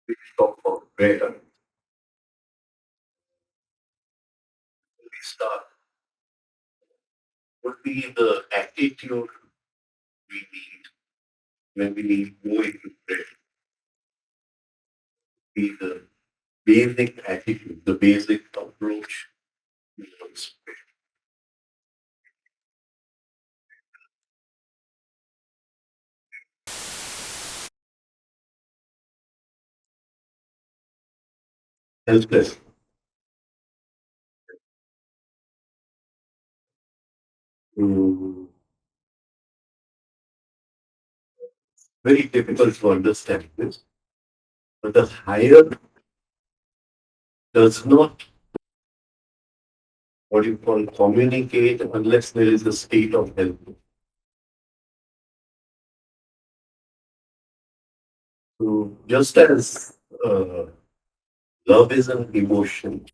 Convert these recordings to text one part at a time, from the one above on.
We talk about prayer. We start. Would be the attitude we need when we go into prayer. Be the basic attitude, the basic approach towards helpless. Mm, very difficult to understand this. But the higher does not, what you call, communicate unless there is a state of help. So just as uh, love is an emotion,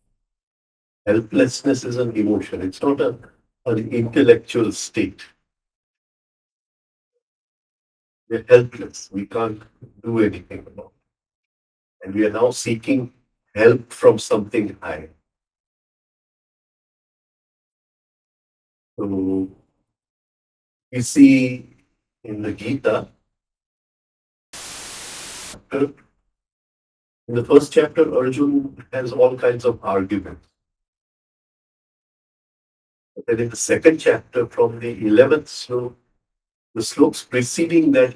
helplessness is an emotion. It's not an intellectual state. We're helpless. We can't do anything about it. And we are now seeking help from something higher. So we see in the Gita, in the first chapter, Arjun has all kinds of arguments. But then in the second chapter, from the 11th sloka, the slokas preceding that,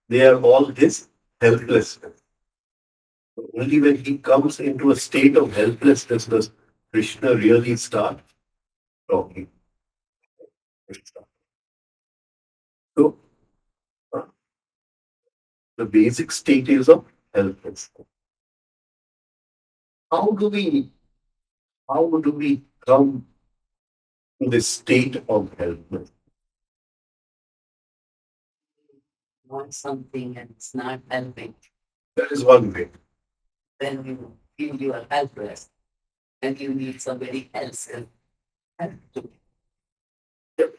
they are all his helplessness. Only when he comes into a state of helplessness does Krishna really start talking. So uh, the basic state is of helplessness. How do we how do we come to this state of helplessness? Want something and it's not helping, That is one way. then you feel you are helpless and you need somebody else help to.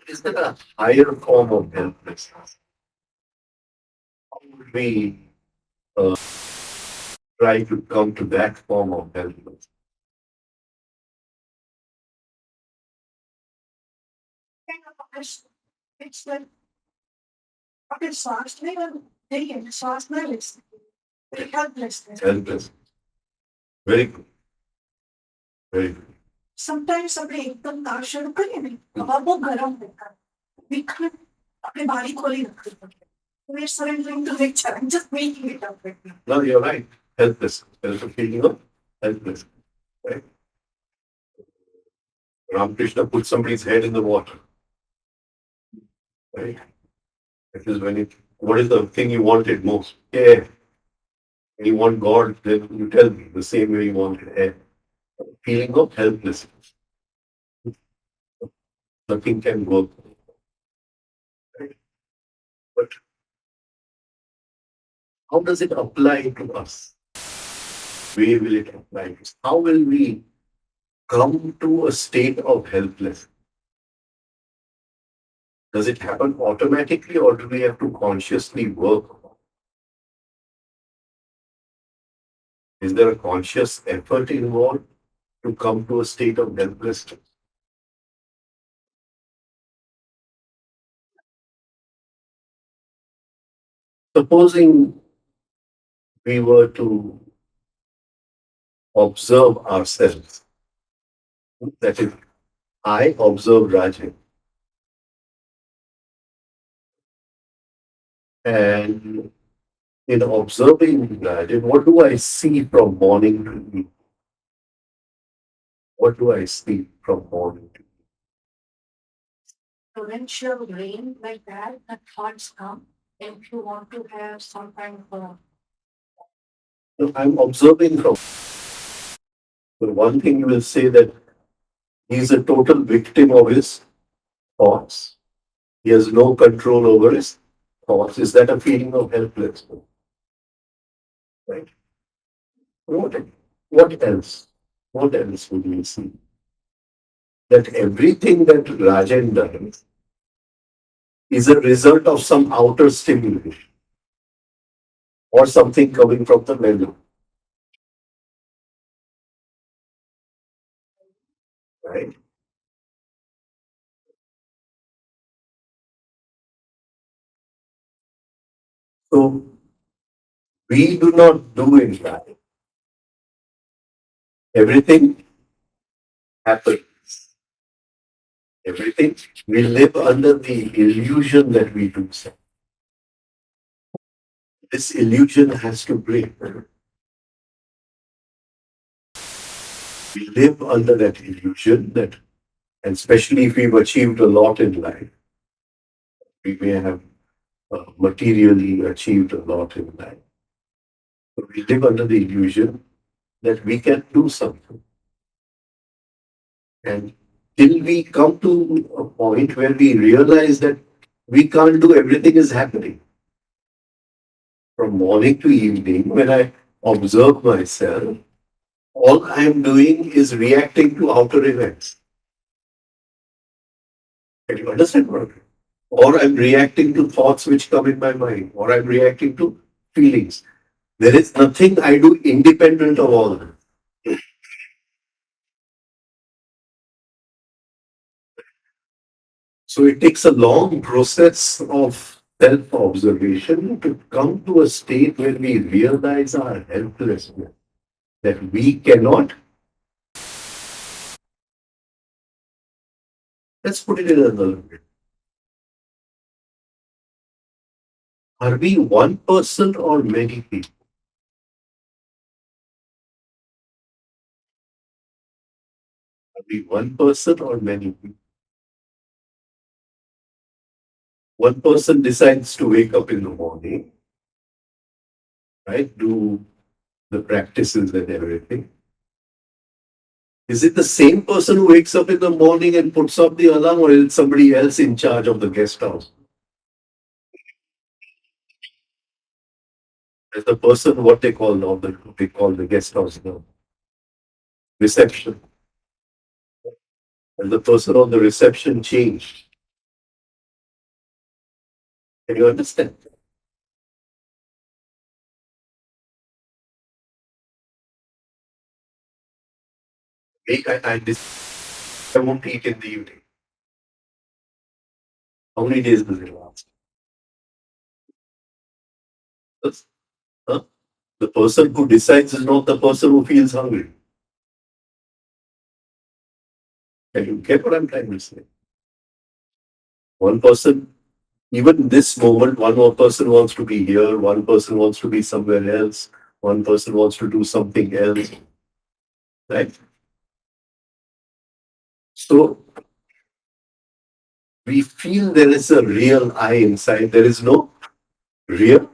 Is there a higher form of helplessness? How would we uh, try to come to that form of helplessness? It's like fucking sauce me and taking sauce medicine. Helplessness. Helpless. Very good. Very good. Sometimes अपने एकदम ताशर करें नहीं हवा बहुत गर्म होता है we can't अपने बारी खोली रखते हैं we're surrendering to nature and just making it up right now. No, you're right. Helpless. There's a feeling of helpless. Right? Ramakrishna put somebody's head in the water. Right? This is when it. What is the thing you wanted most? Air. When you want God, then you tell me the same way you wanted air. Feeling of helplessness. Nothing can work. Right? But how does it apply to us? Where will it apply to us? How will we come to a state of helplessness? Does it happen automatically or do we have to consciously work? Is there a conscious effort involved to come to a state of helplessness? Supposing we were to observe ourselves, that is, I observe Rajan, and in observing Rajan, what do I see from morning to evening? What do I see from morning to evening? Torrential rain like that, the thoughts come. if you want to have some kind of a No, I'm observing from the one thing you will say that he's a total victim of his thoughts. He has no control over his thoughts. Is that a feeling of helplessness? Right? What, what else? What else would you see? That everything that Rajan does is a result of some outer stimulation or something coming from the menu, right? So we do not do in life. Everything happens. Everything. We live under the illusion that we do so. This illusion has to break. We live under that illusion that, and especially if we've achieved a lot in life, we may have materially achieved a lot in life. But we live under the illusion that we can do something. And till we come to a point where we realize that we can't do everything is happening. From morning to evening, when I observe myself, all I'm doing is reacting to outer events. Can you understand what I mean? Or I'm reacting to thoughts which come in my mind, or I'm reacting to feelings. There is nothing I do independent of all this. So it takes a long process of self observation to come to a state where we realize our helplessness, that we cannot. Let's put it in another way. Are we one person or many people? Are we one person or many people? One person decides to wake up in the morning, right? Do the practices and everything. Is it the same person who wakes up in the morning and puts up the alarm, or is it somebody else in charge of the guest house? As the person, what they call now, they call the guest house now, reception. And the person on the reception changed. Can you understand? I won't eat in the evening. How many days does it last? Huh? The person who decides is not the person who feels hungry. Can you get what I'm trying to say? One person, even this moment, one more person wants to be here, one person wants to be somewhere else, one person wants to do something else, right? So we feel there is a real I inside. There is no real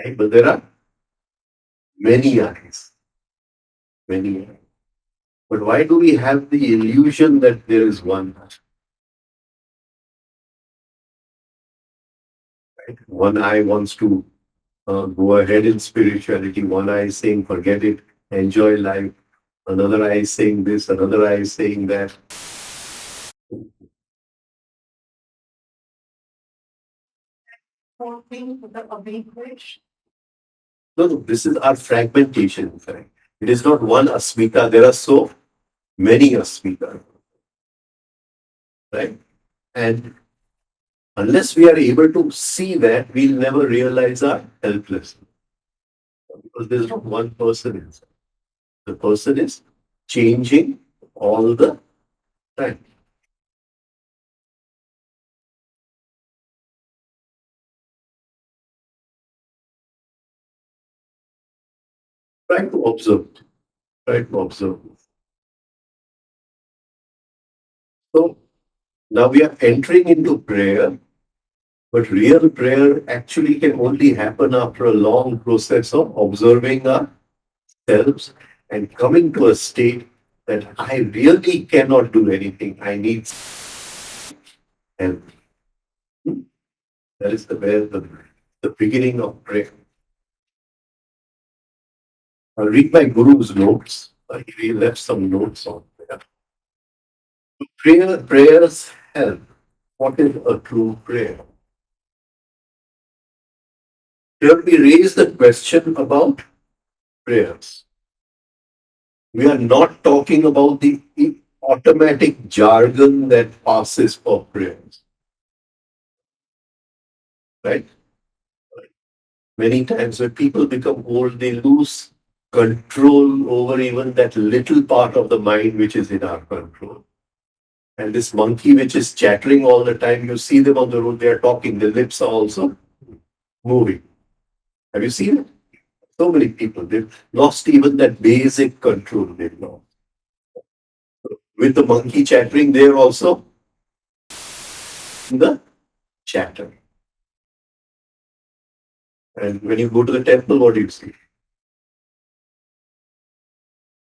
I, but there are many eyes, many eyes. But why do we have the illusion that there is one eye? Right? One eye wants to go ahead in spirituality. One eye is saying, forget it, enjoy life. Another eye is saying this, another eye is saying that. thing with the big wish. No, no, this is our fragmentation, in fact. It is not one asmita. There are so many asmita, right? And unless we are able to see that, we'll never realize our helplessness. Because there's not one person inside. The person is changing all the time. Try to observe. Try to observe. So now we are entering into prayer. But real prayer actually can only happen after a long process of observing ourselves and coming to a state that I really cannot do anything. I need help. That is the beginning of prayer. I'll read my guru's notes. He left some notes on prayer. Prayers help. What is a true prayer? Here we raise the question about prayers. We are not talking about the automatic jargon that passes for prayers, right? Many times when people become old, they lose control over even that little part of the mind which is in our control. And this monkey which is chattering all the time, you see them on the road, they are talking, their lips are also moving. Have you seen it? So many people, they've lost even that basic control they've lost. With the monkey chattering, they're also in the chatter. And when you go to the temple, what do you see?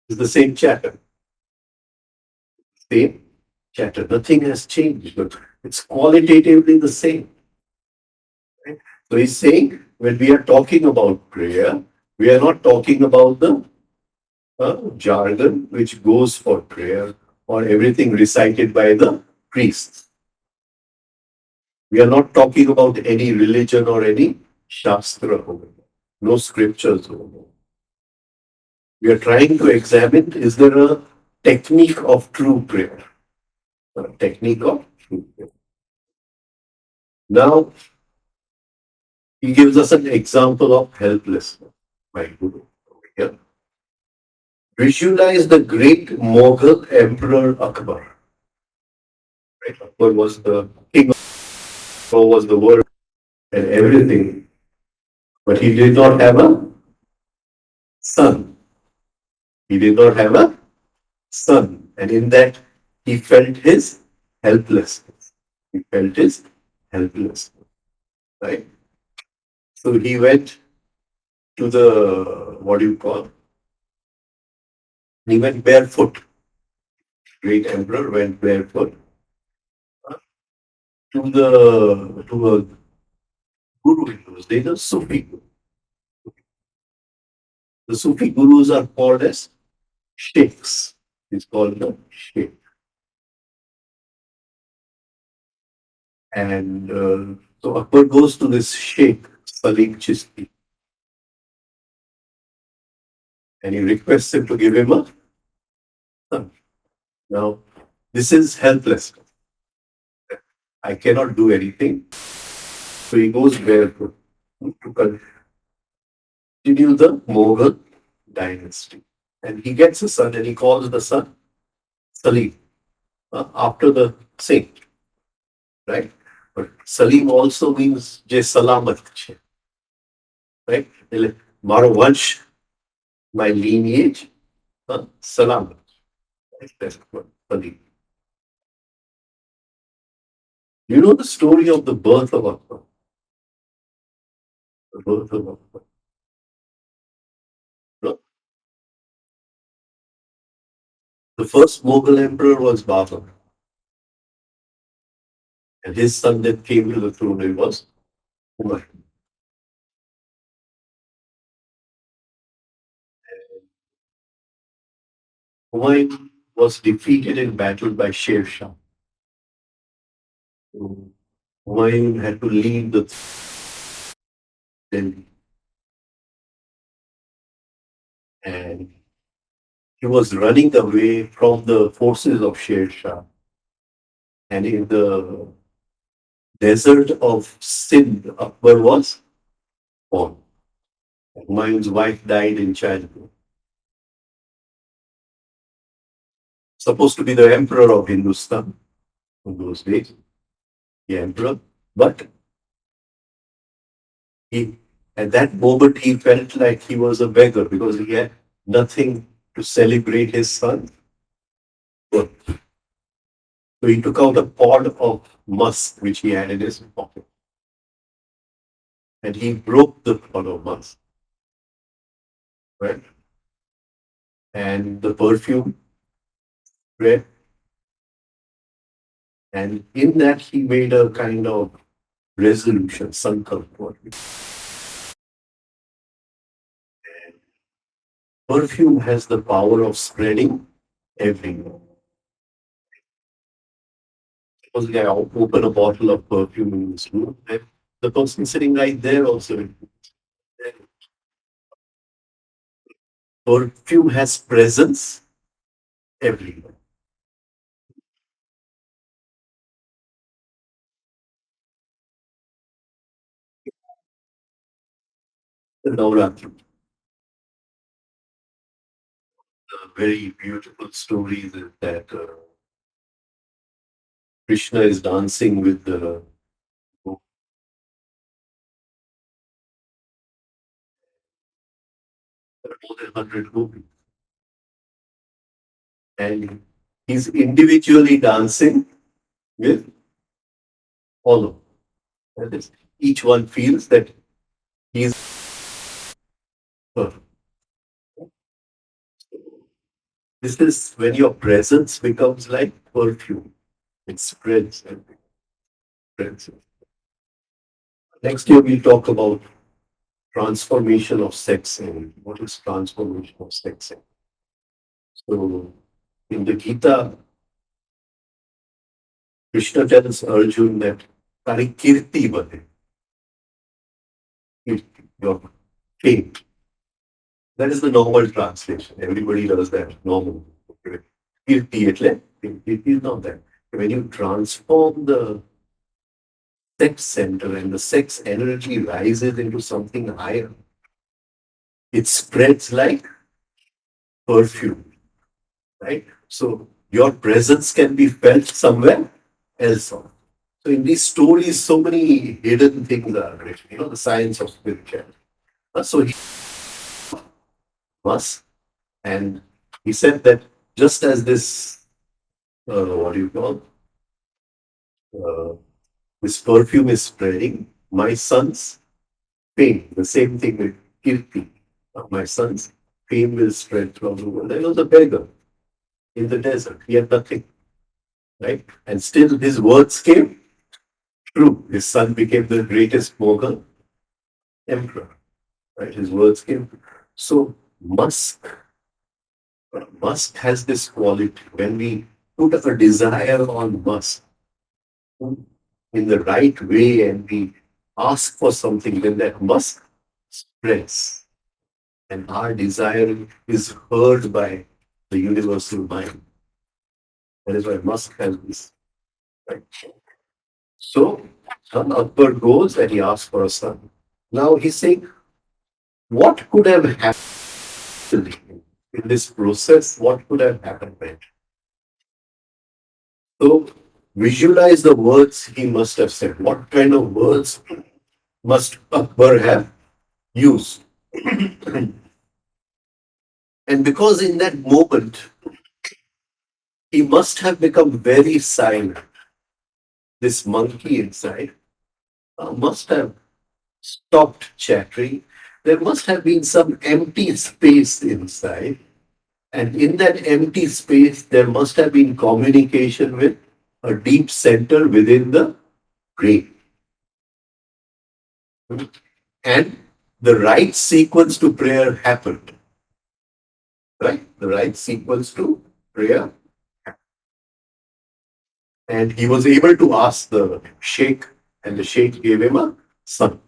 It's the same chatter. Same chatter. Nothing has changed, but it's qualitatively the same. Right? So he's saying when we are talking about prayer, we are not talking about the jargon which goes for prayer or everything recited by the priests. We are not talking about any religion or any shastra over there. No scriptures over there. We are trying to examine, is there a technique of true prayer? A technique of true prayer. Now, he gives us an example of helplessness. My Guru over here. Visualize the great Mughal Emperor Akbar. Right? Akbar was the king of was the world and everything, but he did not have a son. He did not have a son. And in that, he felt his helplessness. He felt his helplessness. Right? So he went to the, what do you call? He went barefoot. Great emperor went barefoot to a guru in those days, a Sufi guru. The Sufi gurus are called as sheikhs. It's called the sheikh. And so Akbar goes to this sheikh, Salim Chisti, and he requests him to give him a son. Now, this is helpless. I cannot do anything. So he goes barefoot to continue the Mughal dynasty. And he gets a son and he calls the son Salim after the saint, right? But Salim also means Jai Salamat, right? Maro Vansh, my lineage, Salamat. Right? That's what Salim. You know the story of the birth of Akbar? The birth of Akbar. No? The first Mughal emperor was Babur, and his son that came to the throne it was Humayun. Humayun was defeated in battle by Sher Shah. So Humayun had to leave the Delhi, and he was running away from the forces of Sher Shah. And in the desert of Sindh, Akbar was born. Humayun's wife died in childbirth. Supposed to be the emperor of Hindustan in those days, the emperor. But he, at that moment, he felt like he was a beggar because he had nothing to celebrate his son. So he took out a pod of musk which he had in his pocket and he broke the hollow mask, right? And the perfume spread, and in that he made a kind of resolution, sankalp. Perfume has the power of spreading everywhere. Suppose I open a bottle of perfume in this room, and the person sitting right there also. Perfume has presence everywhere. The Navratri, a very beautiful story that Krishna is dancing with the more than 100 gopis, and he's individually dancing with all of them. That is, each one feels that he's her. This is when your presence becomes like perfume. It spreads and spreads. Next year we'll talk about transformation of sex and what is transformation of sex. So in the Gita, Krishna tells Arjun that Tari kirti bade, kirti, your fame. That is the normal translation. Everybody does that normal. Kirti એટલે kirti is not that. When you transform the sex center and the sex energy rises into something higher, it spreads like perfume, right? So your presence can be felt somewhere else. So in these stories, so many hidden things are written, the science of spirituality. So he must, and he said that just as this, what do you call, uh, this perfume is spreading, my son's fame, the same thing with Kirti, my son's fame will spread throughout the world. There was a beggar in the desert. He had nothing, right? And still his words came true. His son became the greatest Mughal emperor, right? His words came true. So Musk has this quality. When we put a desire on Musk in the right way and we ask for something, then that Musk spreads. And our desire is heard by the universal mind. That is why Musk has this. Right? So Akbar goes and he asks for a son. Now he's saying, what could have happened in this process? What could have happened? Right? So visualize the words he must have said. What kind of words must Akbar have used? And because in that moment he must have become very silent, this monkey inside must have stopped chattering. There must have been some empty space inside. And in that empty space, there must have been communication with a deep center within the brain. And the right sequence to prayer happened. Right? The right sequence to prayer. And he was able to ask the sheikh, and the sheikh gave him a son.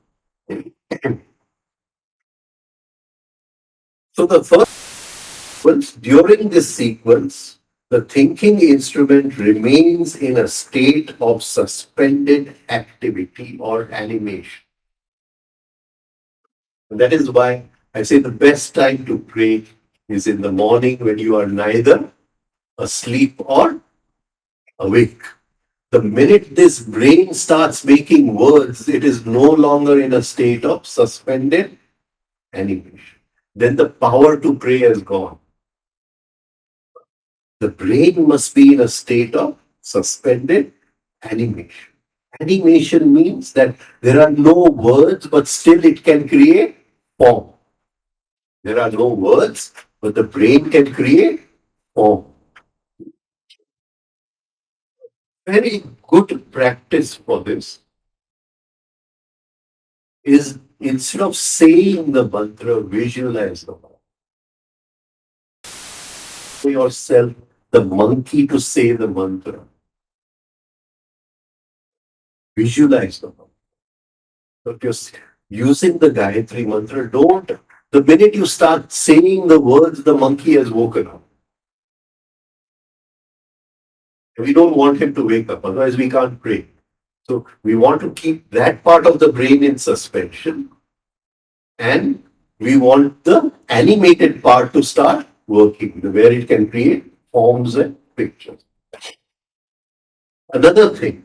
So the first sequence, during this sequence, the thinking instrument remains in a state of suspended activity or animation. And that is why I say the best time to pray is in the morning when you are neither asleep or awake. The minute this brain starts making words, it is no longer in a state of suspended animation. Then the power to pray is gone. The brain must be in a state of suspended animation. Animation means that there are no words, but still it can create form. There are no words, but the brain can create form. Very good practice for this is instead of saying the mantra, visualize the mantra. For yourself, the monkey to say the mantra. Visualize the mantra. So if you're using the Gayatri mantra, don't, the minute you start saying the words, the monkey has woken up. We don't want him to wake up, otherwise we can't pray. So we want to keep that part of the brain in suspension, and we want the animated part to start working, where it can create forms and pictures. Another thing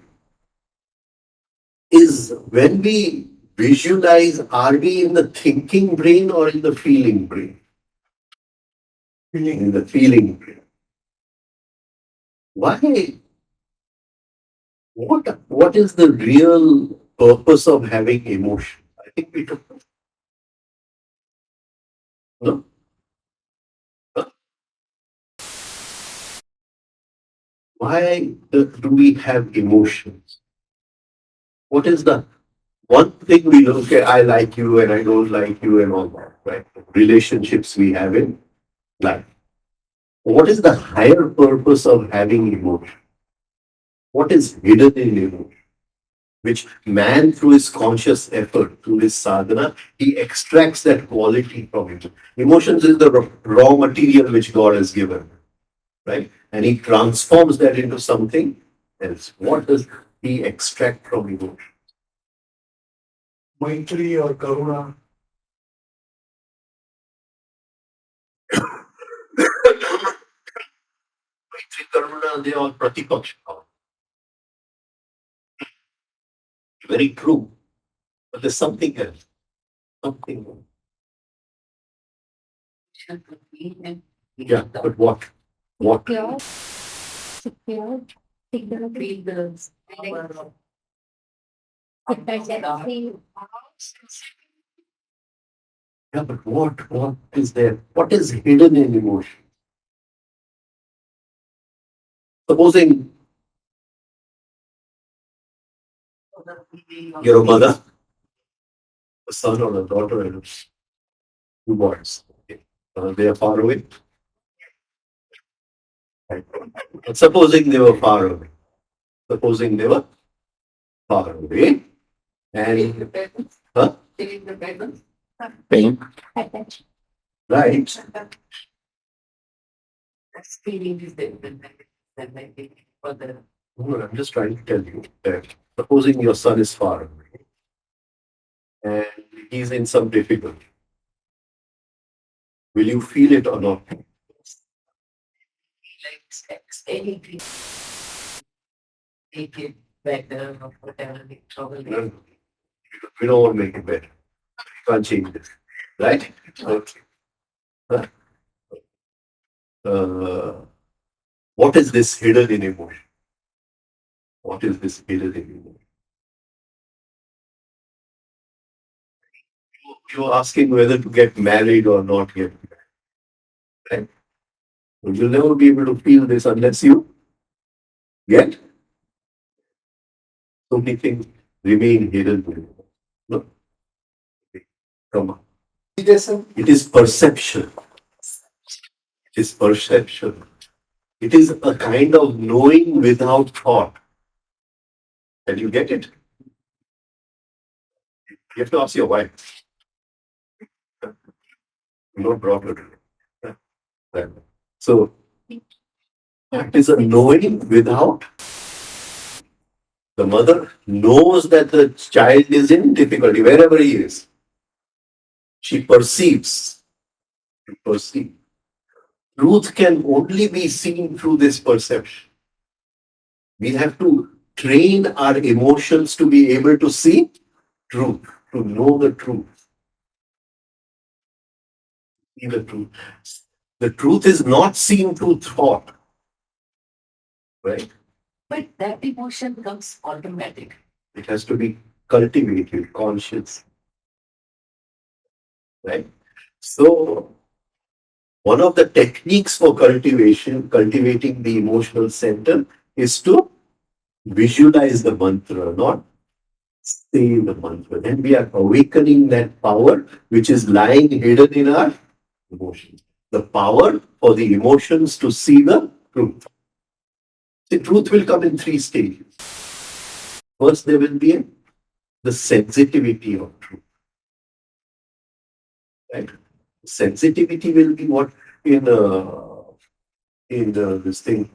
is when we visualize, are we in the thinking brain or in the feeling brain? In the feeling brain. Why? What is the real purpose of having emotion? I think we took no? Why do we have emotions? What is the one thing we look at? I like you and I don't like you and all that, right? Relationships we have in life. What is the higher purpose of having emotion? What is hidden in emotion? Which man, through his conscious effort, through his sadhana, he extracts that quality from it. Emotions is the raw material which God has given, right? And he transforms that into something else. What does he extract from emotion? Maitri or Karuna. Maitri, Karuna, they are pratipaksha. Very true. But there's something else. Something else. Yeah, but what? What? Secure, feel the dependency. Yeah, but what is there? What is hidden in emotion? Supposing you're a mother, a son or a daughter, and two boys. Okay. They are far away. Right. And supposing they were far away. Supposing they were far away. And huh? Pain. Right. No, I'm just trying to tell you that supposing your son is far away and he's in some difficulty, will you feel it or not? No, we don't want to make it better. We can't change this. Right? Okay. Huh? Uh, what is this hidden in emotion? What is this hidden in emotion? You're asking whether to get married or not get married. Right? You'll never be able to feel this unless you get so many things remain hidden. No, come on. It is perception. It is perception. It is a kind of knowing without thought. Can you get it? You have to ask your wife. You not brought her to it. Right. So it is a knowing without. The mother knows that the child is in difficulty wherever he is. She perceives. She perceives. Truth can only be seen through this perception. We have to train our emotions to be able to see truth, to know the truth, see the truth. The truth is not seen through thought, right? But that emotion comes automatic. It has to be cultivated, conscious, right? So one of the techniques for cultivating the emotional center is to visualize the mantra, not say the mantra. Then we are awakening that power which is lying hidden in our emotions. The power for the emotions to see the truth. The truth will come in three stages. First, there will be the sensitivity of truth, right? Sensitivity will be what in this thing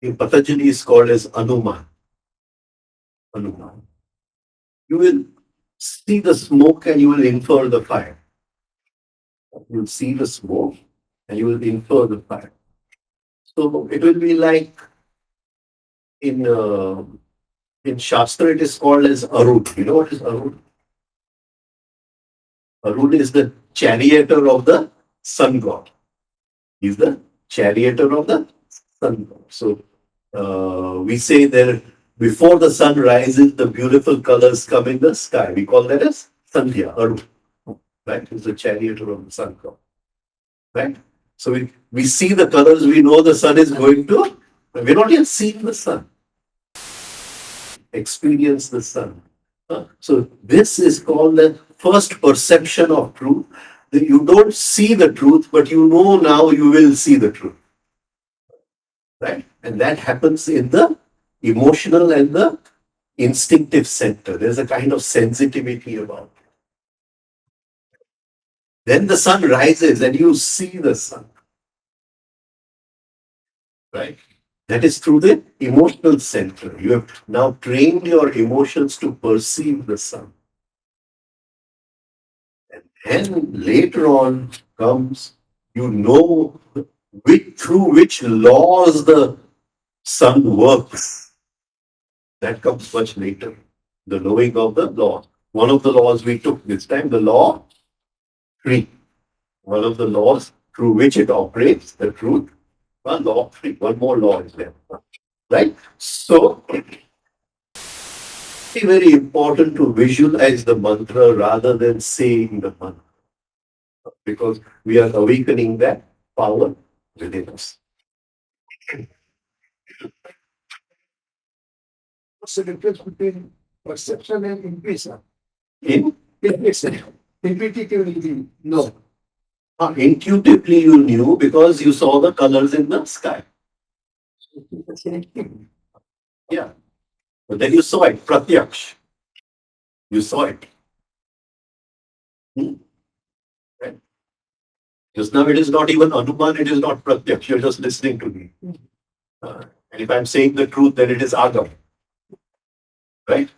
in Patanjali is called as Anuman. Anuman. You will see the smoke and you will infer the fire. You will see the smoke and you will infer the fire. So it will be like in in Shastra it is called as Arun. You know what is Arun? Arun is the charioteer of the sun god. He's the charioteer of the sun god. So we say there before the sun rises, the beautiful colors come in the sky. We call that as Sandhya, Arun. Right? He's the charioteer of the sun god. Right? So we see the colors, we know the sun is going to, we're not yet seeing the sun, experience the sun. So this is called the first perception of truth. That you don't see the truth, but you know now you will see the truth. Right? And that happens in the emotional and the instinctive center. There's a kind of sensitivity about it. Then the sun rises and you see the sun. Right? That is through the emotional center. You have now trained your emotions to perceive the sun. And later on comes, you know, through which laws the sun works. That comes much later. The knowing of the law. One of the laws we took this time, the law three. One of the laws through which it operates, the truth. One law three. One more law is there. Right? So very important to visualize the mantra rather than saying the mantra because we are awakening that power within us. What's the difference between perception and intuition? In Intuition. Intuitively, no. intuitively you knew because you saw the colors in the sky. It's the same thing. Yeah. But then you saw it, pratyaksh. You saw it. Hmm? Right? Just now it is not even Anuman, it is not pratyaksh. You're just listening to me. And if I'm saying the truth, then it is Agam. Right?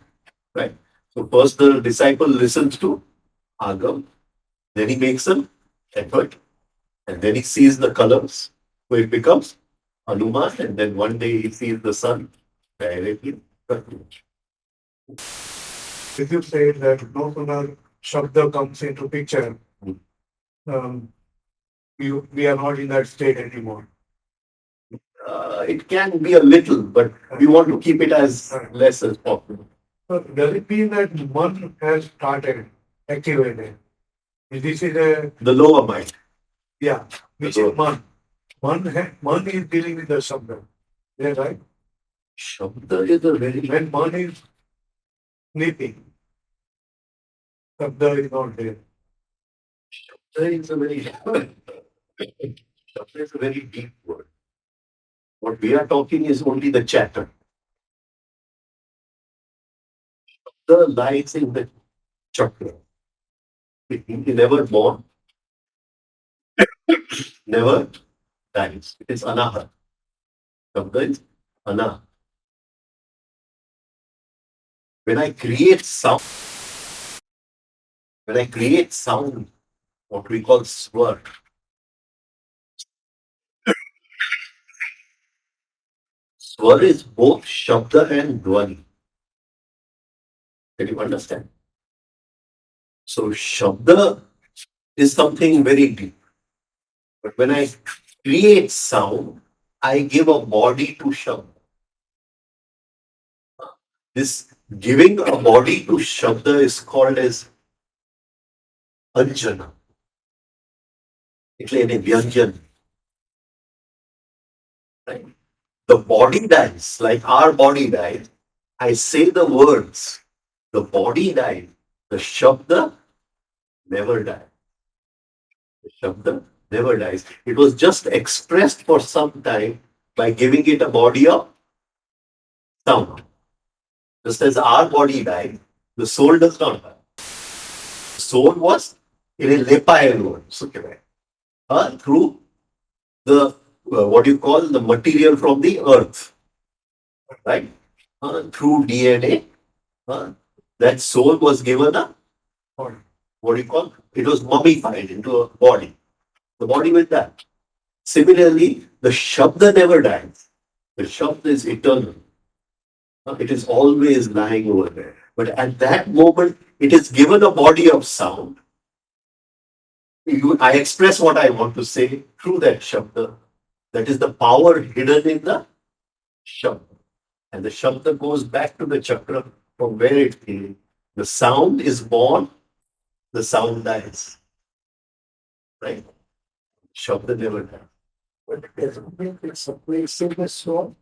Right. So first the disciple listens to Agam, then he makes an effort, and then he sees the colors. So it becomes Hanuman, and then one day he sees the sun directly. If you say that no sooner Shabda comes into picture, um, we are not in that state anymore. It can be a little, but we want to keep it as less as possible. So does it mean that one has started, activated? This is a, The lower mind. yeah, which is one. One is dealing with the Shabda. Yeah, right? Shabda is a very. When one is sleeping, Shabda is not there. Shabda is a very. Shabda is a very deep word. What we are talking is only the chatter. The lies in the chakra. It never born, never dies. It is anahat. Shabda is ana. When I create sound, when I create sound, what we call swar, swar is both shabda and dwani. Can you understand? So shabda is something very deep. But when I create sound, I give a body to shabda. This giving a body to Shabda is called as Anjana. એટલે એને વ્યંજન, right? The body dies, like our body died. I say the words, the body died. The Shabda never died. The Shabda never dies. It was just expressed for some time by giving it a body of sound. Just as our body died, the soul does not die. The soul was in a lepile through the what you call the material from the earth, right? Through DNA, that soul was given a what do you call? It was mummified into a body. The body with that. Similarly, the Shabda never dies. The Shabda is eternal. It is always lying over there. But at that moment, it is given a body of sound. I express what I want to say through that Shabda. That is the power hidden in the Shabda. And the Shabda goes back to the chakra from where it came. The sound is born, the sound dies. Right? Shabda never dies. But it's a place in the soul.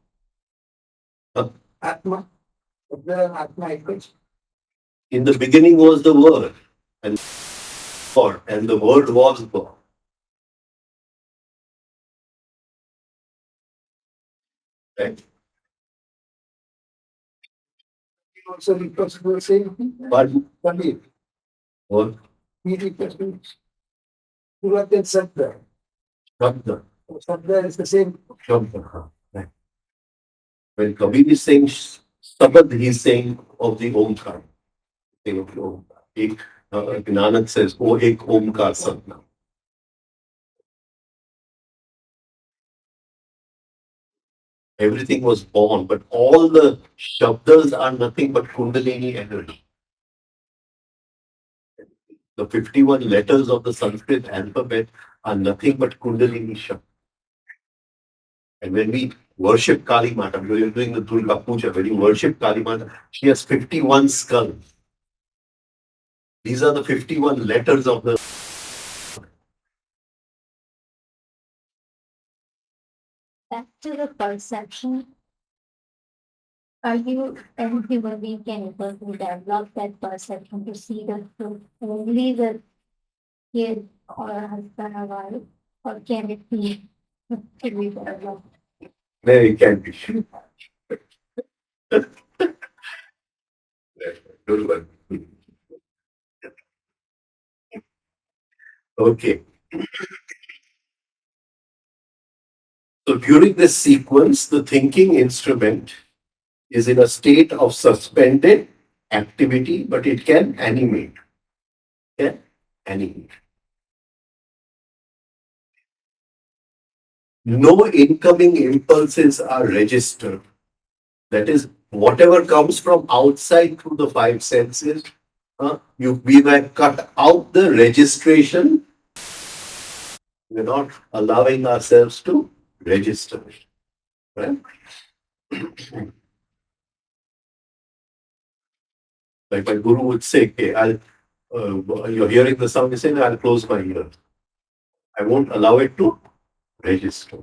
Huh? Atma. The Atma equals. In the beginning was the Word, and God, and the Word was God. Right? He also refers to the same thing. But Kabir. what? He refers to Surat and Sabda. Shabda. Sabda is the same. Shabda. Right. When Kabir is saying Sabad, he's saying of the Omkar. Saying of the Omkar. Nanak says, O ek Omkar Satnam. Everything was born, but all the Shabdas are nothing but Kundalini energy. The 51 letters of the Sanskrit alphabet are nothing but Kundalini Shabda. And when we worship Kali Mata, because you're doing the Durga Puja, when you worship Kali Mata, she has 51 skulls. These are the 51 letters of the. Back to the perception. Are you any human being can able to develop that perception to see the truth only the kid or a husband or wife, or can it be developed? There it can be. Good one. Okay. So during this sequence, the thinking instrument is in a state of suspended activity, but it can animate. Can animate. No incoming impulses are registered. That is, whatever comes from outside through the five senses, we might cut out the registration. We're not allowing ourselves to register it. Right? Like my guru would say, okay, you're hearing the sound, you say, I'll close my ear. I won't allow it to register.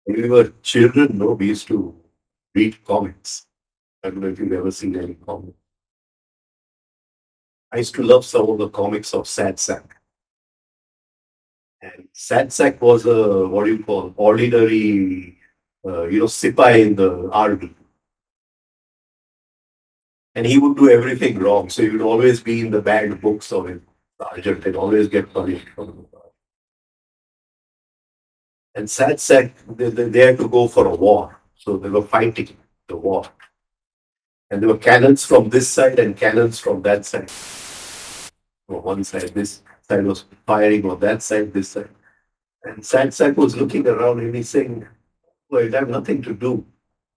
When we were children, no, we used to read comics. I don't know if you've ever seen any comics. I used to love some of the comics of Sad Sack. And Sad Sack was a, what do you call, ordinary, sipai in the army. And he would do everything wrong. So he would always be in the bad books of his sergeant and always get punished from the sergeant. And Sad Sack, they had to go for a war. So they were fighting the war. And there were cannons from this side and cannons from that side. On one side, this side was firing on that side, this side. And Sad Sack was looking around and he's saying, well, it had nothing to do.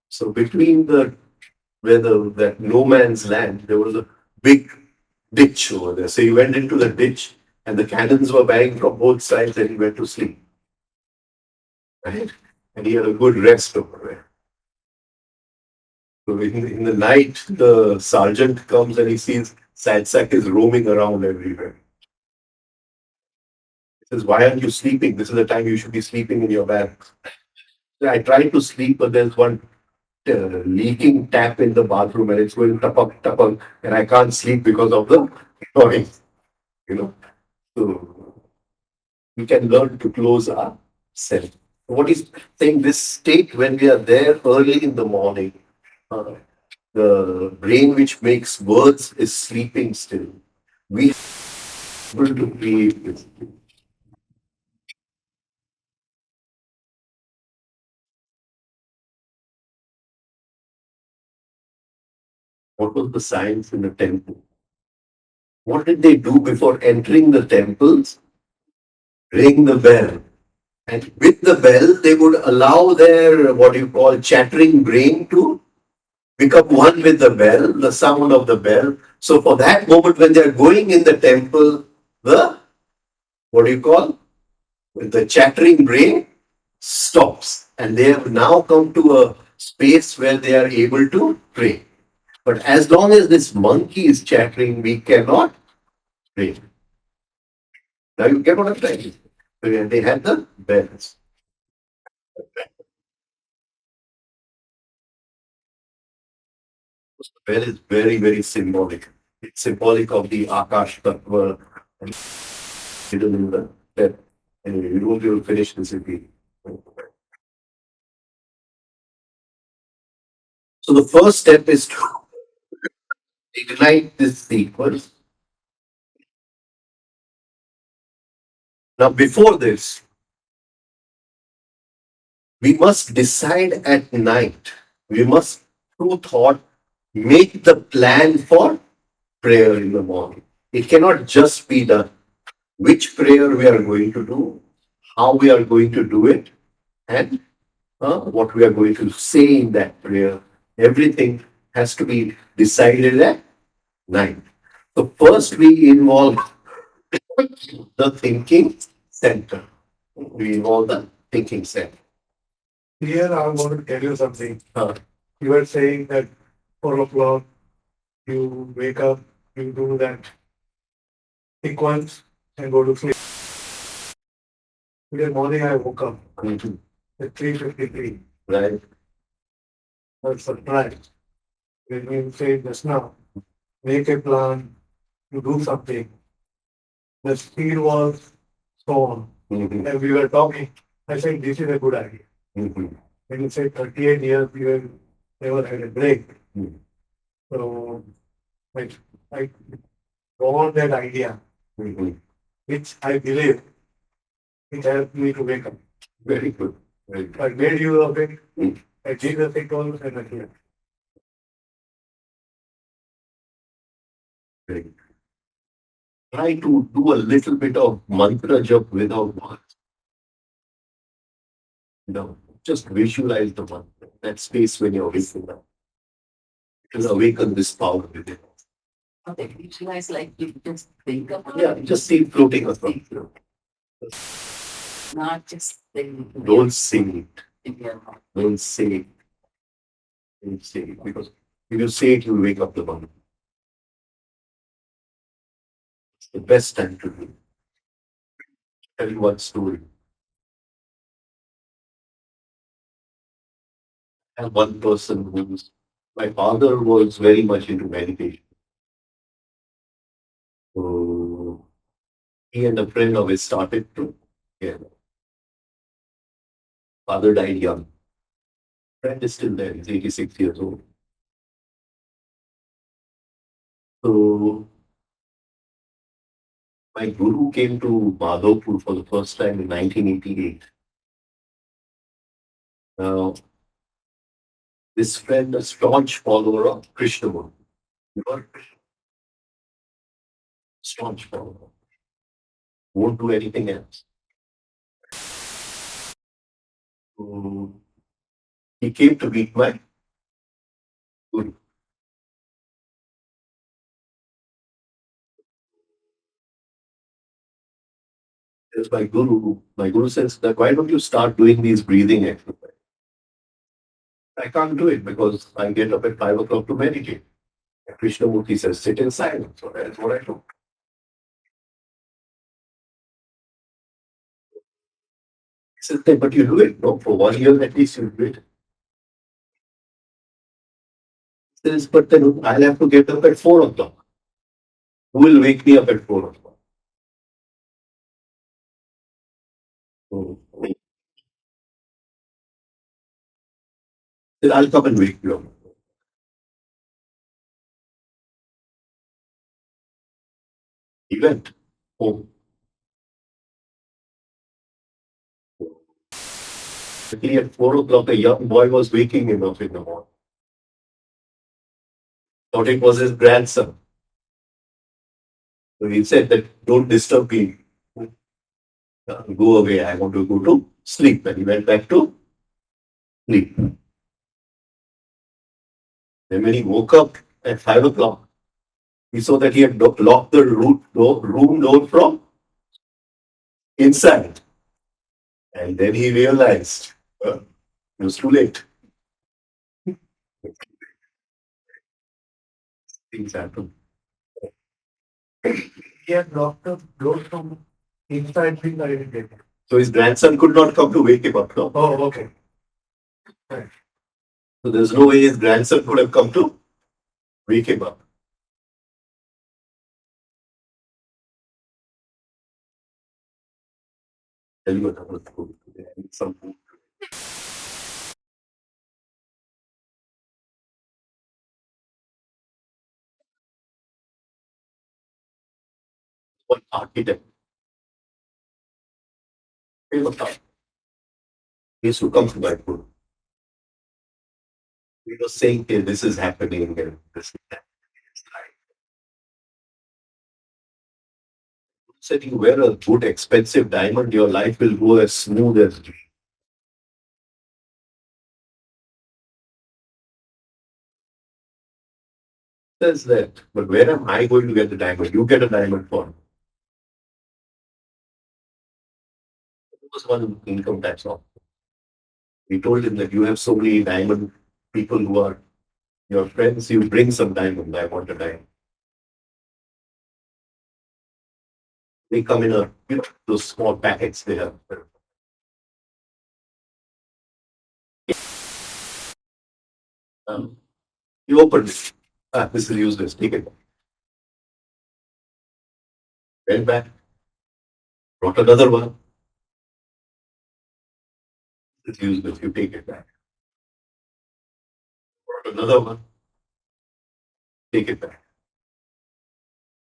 So between the where that no man's land, there was a big ditch over there. So he went into the ditch and the cannons were banging from both sides and he went to sleep. Right? and he had a good rest over there. So in the night, the sergeant comes and he sees Sadsak is roaming around everywhere. He says, "Why aren't you sleeping? This is the time you should be sleeping in your barracks." So I tried to sleep, but there's one leaking tap in the bathroom and it's going tapak tapak, and I can't sleep because of the noise. You know, so we can learn to close our self. What is saying this state when we are there early in the morning, uh, the brain which makes words is sleeping still. We are able to create this. What was the science in the temple? What did they do before entering the temples? Ring the bell. And with the bell, they would allow their what you call chattering brain to become one with the bell, the sound of the bell. So for that moment, when they are going in the temple, the what do you call the chattering brain stops, and they have now come to a space where they are able to pray. But as long as this monkey is chattering, we cannot pray. Now you get what I'm saying? They had the bells. The bell is very, very symbolic. It's symbolic of the Akash Tattva and hidden in the bell. Anyway, we won't be able to finish this again. So the first step is to ignite this sequence. Now, before this, we must decide at night. We must, through thought, make the plan for prayer in the morning. It cannot just be done. Which prayer we are going to do, how we are going to do it, and what we are going to say in that prayer. Everything has to be decided at night. So, first we involve the thinking center. We involve the thinking center. Here I want to tell you something. Uh, You were saying that 4 o'clock you wake up, you do that sequence and go to sleep. Today morning I woke up mhm, at 3:53. right? I was surprised when you say just now, make a plan to do something. The speed was so on. Mhm, And we were talking. I said, this is a good idea. mhm, When you say 38 years, you have never had a break. mhm, So I want that idea, mhm. which I believe it helped me to wake up. Very good. Very good. I made use of it. Mm. I did the sequence and I did. Very good. Try to do a little bit of mantra jap without words. No, just visualize the mantra. That space when you're waking up. It will awaken this power within. Okay, visualize like you just think about Yeah, it, just see it floating around. not just think Don't sing it. in your mind. Don't say it. Don't say it. Because if you say it, you'll wake up the mind. It's the best time to do it. Tell you one story. I have one person who's my father was very much into meditation. So he and a friend of his started to, yeah. Father died young. Friend is still there. He's 86 years old. So my guru came to Madhopur for the first time in 1988. Now, this friend, a staunch follower of Krishnamurti, you know, staunch follower, won't do anything else. So he came to meet my guru. There's my guru. My guru says that why don't you start doing these breathing exercises? I can't do it because I get up at 5 o'clock to meditate. And Krishnamurti says, sit in silence. So that's what I do. He says, "Hey, but you do it, no? For 1 year at least you do it." He says, but then I'll have to get up at 4 o'clock. Who will wake me up at 4 o'clock? So, then I'll come and wake you up. He went home. Luckily at 4 o'clock, a young boy was waking him up in the morning. Thought it was his grandson. So he said that don't disturb me. Go away. I want to go to sleep. And he went back to sleep. Then when he woke up at 5 o'clock, he saw that he had locked the room door from inside. And then he realized it was too late. Things happen. He had locked the door from inside thing I didn't get it. So his grandson could not come to wake him up. No? Oh, okay. So there's no way his grandson could have come to wake him up. Tell you another story today. I need some food. One architect. Famous architect. He used to come to my school. He was saying, hey, this is happening and this is happening. It's like, said you wear a good expensive diamond, your life will go as smooth as dream. Says that, but where am I going to get the diamond? You get a diamond for me. It was one income tax officer. We told him that you have so many diamond people who are your friends, you bring some diamond. I want a diamond. They come in those small packets they have. Um, you opened it. Ah, this is useless. Take it. Went back, brought another one. It's useless. You take it back. Brought another one. Take it back.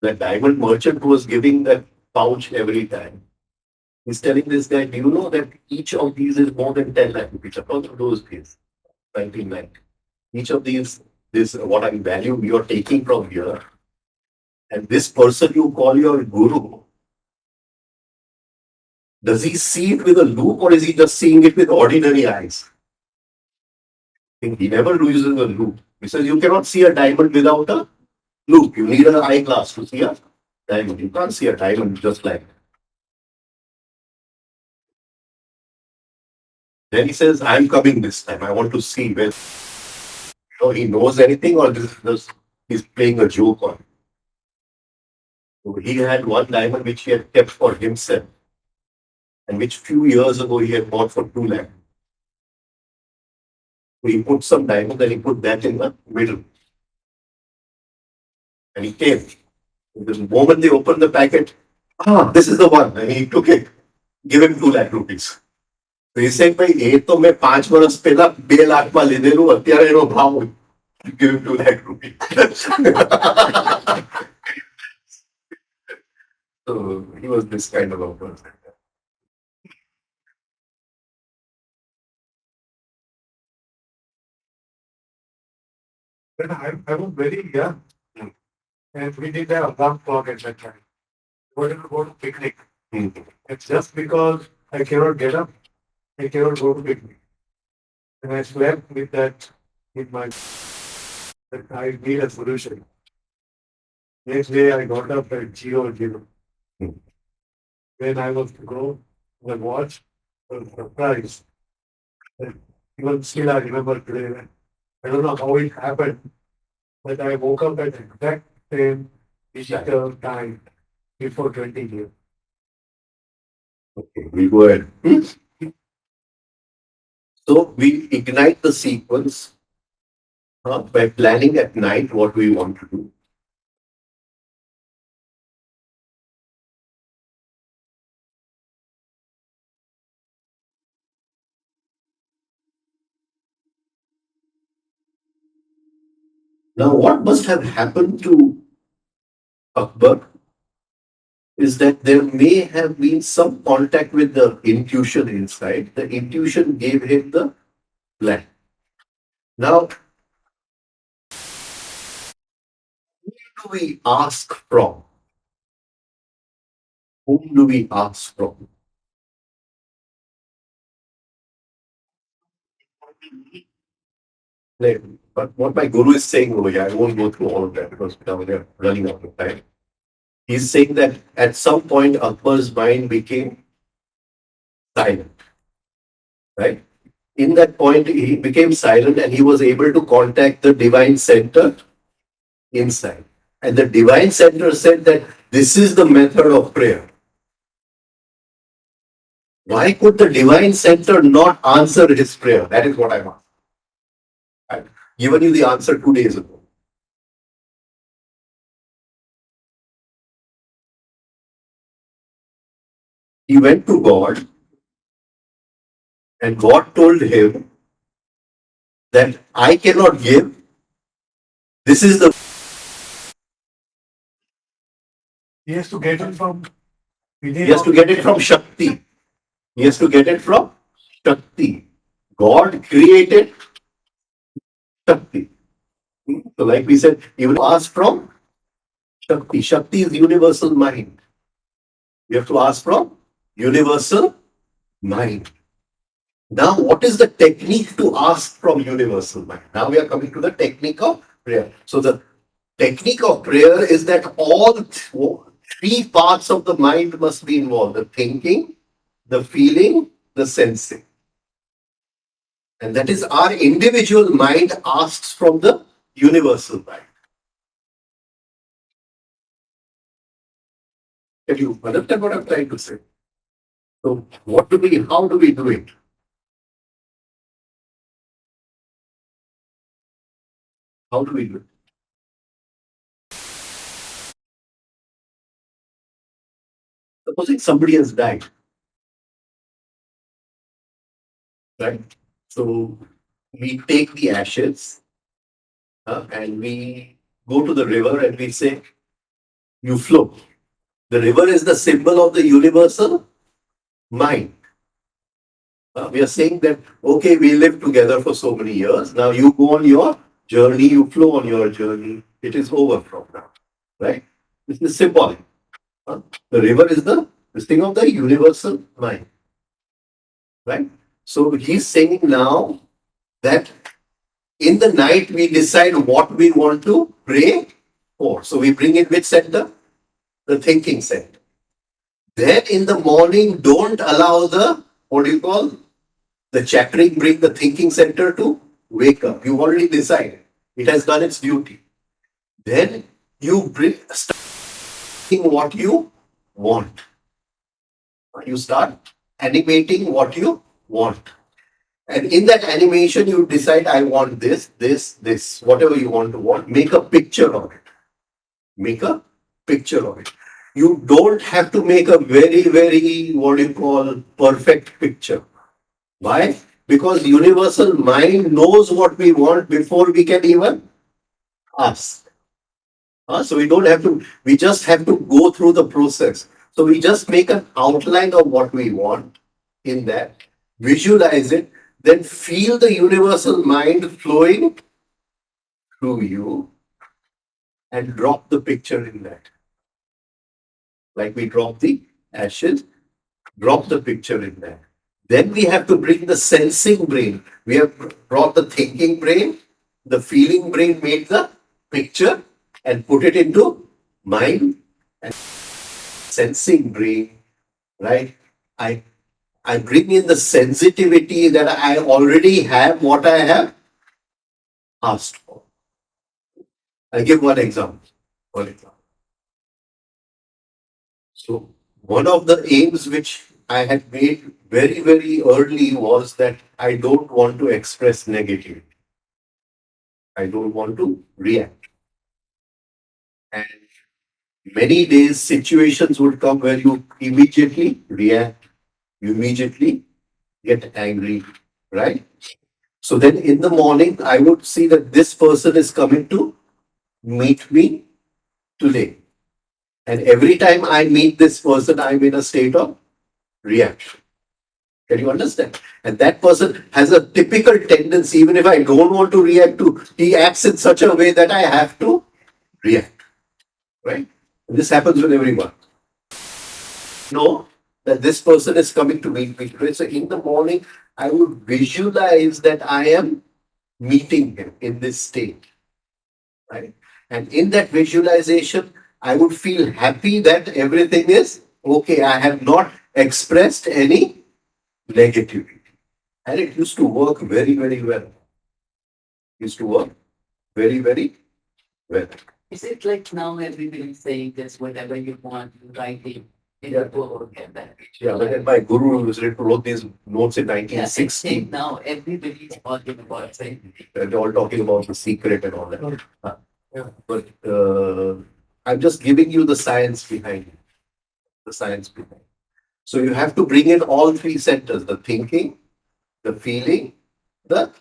The diamond merchant who was giving that pouch every time. He's telling this guy, do you know that each of these is more than 10 lakh rupees? According to those days, 19 lakh. Each of these, this what I value you're taking from here. And this person you call your guru, does he see it with a loop or is he just seeing it with ordinary eyes? He never uses a loop. He says you cannot see a diamond without a loop. You need an eyeglass to see a diamond. You can't see a diamond just like. Then he says, I'm coming this time. I want to see whether he knows anything or this is just he's playing a joke on. So he had one diamond which he had kept for himself and which few years ago he had bought for 2 lakh. So he put some diamond and he put that in the middle. And he came. The moment they opened the packet, this is the one. And he took it. Give him 2 lakh rupees. So he said, ભાઈ એ તો મેં 5 વર્ષ પહેલા 2 લાખમાં લીધેલું અત્યારે એનો ભાવ give him 2 lakh rupees. So he was this kind of a person. But I was very young. And we did have alarm clock at that time. We wanted to go to picnic. It's just because I cannot get up, I cannot go to picnic. And I slept with that in my that I need a solution. Next day I got up at 0, 0. when I was to go and watch, I was surprised. And even still, I remember today. I don't know how it happened, but I woke up at exact same digital time before 20 years. Okay, we go ahead. So we ignite the sequence by planning at night what we want to do. Now, what must have happened to Akbar is that there may have been some contact with the intuition inside. The intuition gave him the plan. Now, who do we ask from? Whom do we ask from? Like, but what my guru is saying over here, I won't go through all of that because now we're running out of time. He's saying that at some point Akbar's mind became silent, right? In that point, he became silent and he was able to contact the divine center inside. And the divine center said that this is the method of prayer. Why could the divine center not answer his prayer? That is what I'm asking. I've given you the answer 2 days ago. He went to God and God told him that I cannot give. This is the He has to get it from within. he has to get it from Shakti. He has to get it from Shakti. God created Shakti. So, like we said, even ask from Shakti. Shakti is universal mind. We have to ask from universal mind. Now, what is the technique to ask from universal mind? Now we are coming to the technique of prayer. So, the technique of prayer is that all three parts of the mind must be involved: the thinking, the feeling, the sensing. And that is our individual mind asks from the universal mind. Can you understand what I'm trying to say? So, how do we do it? How do we do it? Supposing somebody has died, right? So we take the ashes and we go to the river and we say, you flow. The river is the symbol of the universal mind. We are saying that, okay, we lived together for so many years. Now you go on your journey, you flow on your journey. It is over from now, right? This is symbolic. The river is the this thing of the universal mind, right? So he's saying now that in the night we decide what we want to pray for. So we bring in which center? The thinking center. Then in the morning, don't allow the what do you call the chattering bring the thinking center to wake up. You already decided. It has done its duty. Then you start what you want. You start animating what you want. And in that animation, you decide, I want this, whatever you want to want. Make a picture of it. Make a picture of it. You don't have to make a very, what do you call, perfect picture. Why? Because universal mind knows what we want before we can even ask. So we don't have to, we just have to go through the process. So we just make an outline of what we want in that, visualize it, then feel the universal mind flowing through you and drop the picture in that. Like we drop the ashes, drop the picture in there. Then we have to bring the sensing brain. We have brought the thinking brain, the feeling brain made the picture and put it into mind and sensing brain right? I I bring in the sensitivity that I already have what I have asked for. I'll give one example. One example. So one of the aims which I had made very, very early was that I don't want to express negativity. I don't want to react. And many days situations would come where you immediately react, you immediately get angry, right? So then in the morning, I would see that this person is coming to meet me today. And every time I meet this person, I'm in a state of reaction. Can you understand? And that person has a typical tendency, even if I don't want to react to, he acts in such a way that I have to react, right? And this happens with everyone. Know that this person is coming to meet me today. So in the morning, I would visualize that I am meeting him in this state, right? And in that visualization, I would feel happy that everything is okay. I have not expressed any negativity. And it used to work very, very well. Used to work very, very well. Is it like now everybody's saying this, whatever you want, you write it in a book and that? Yeah, but then my guru wrote these notes in Yeah, 1960. and now everybody's talking about saying. They're all talking about the secret and all that. Yeah. But I'm just giving you the science behind it. The science behind it. So you have to bring in all three centers: the thinking, the feeling, the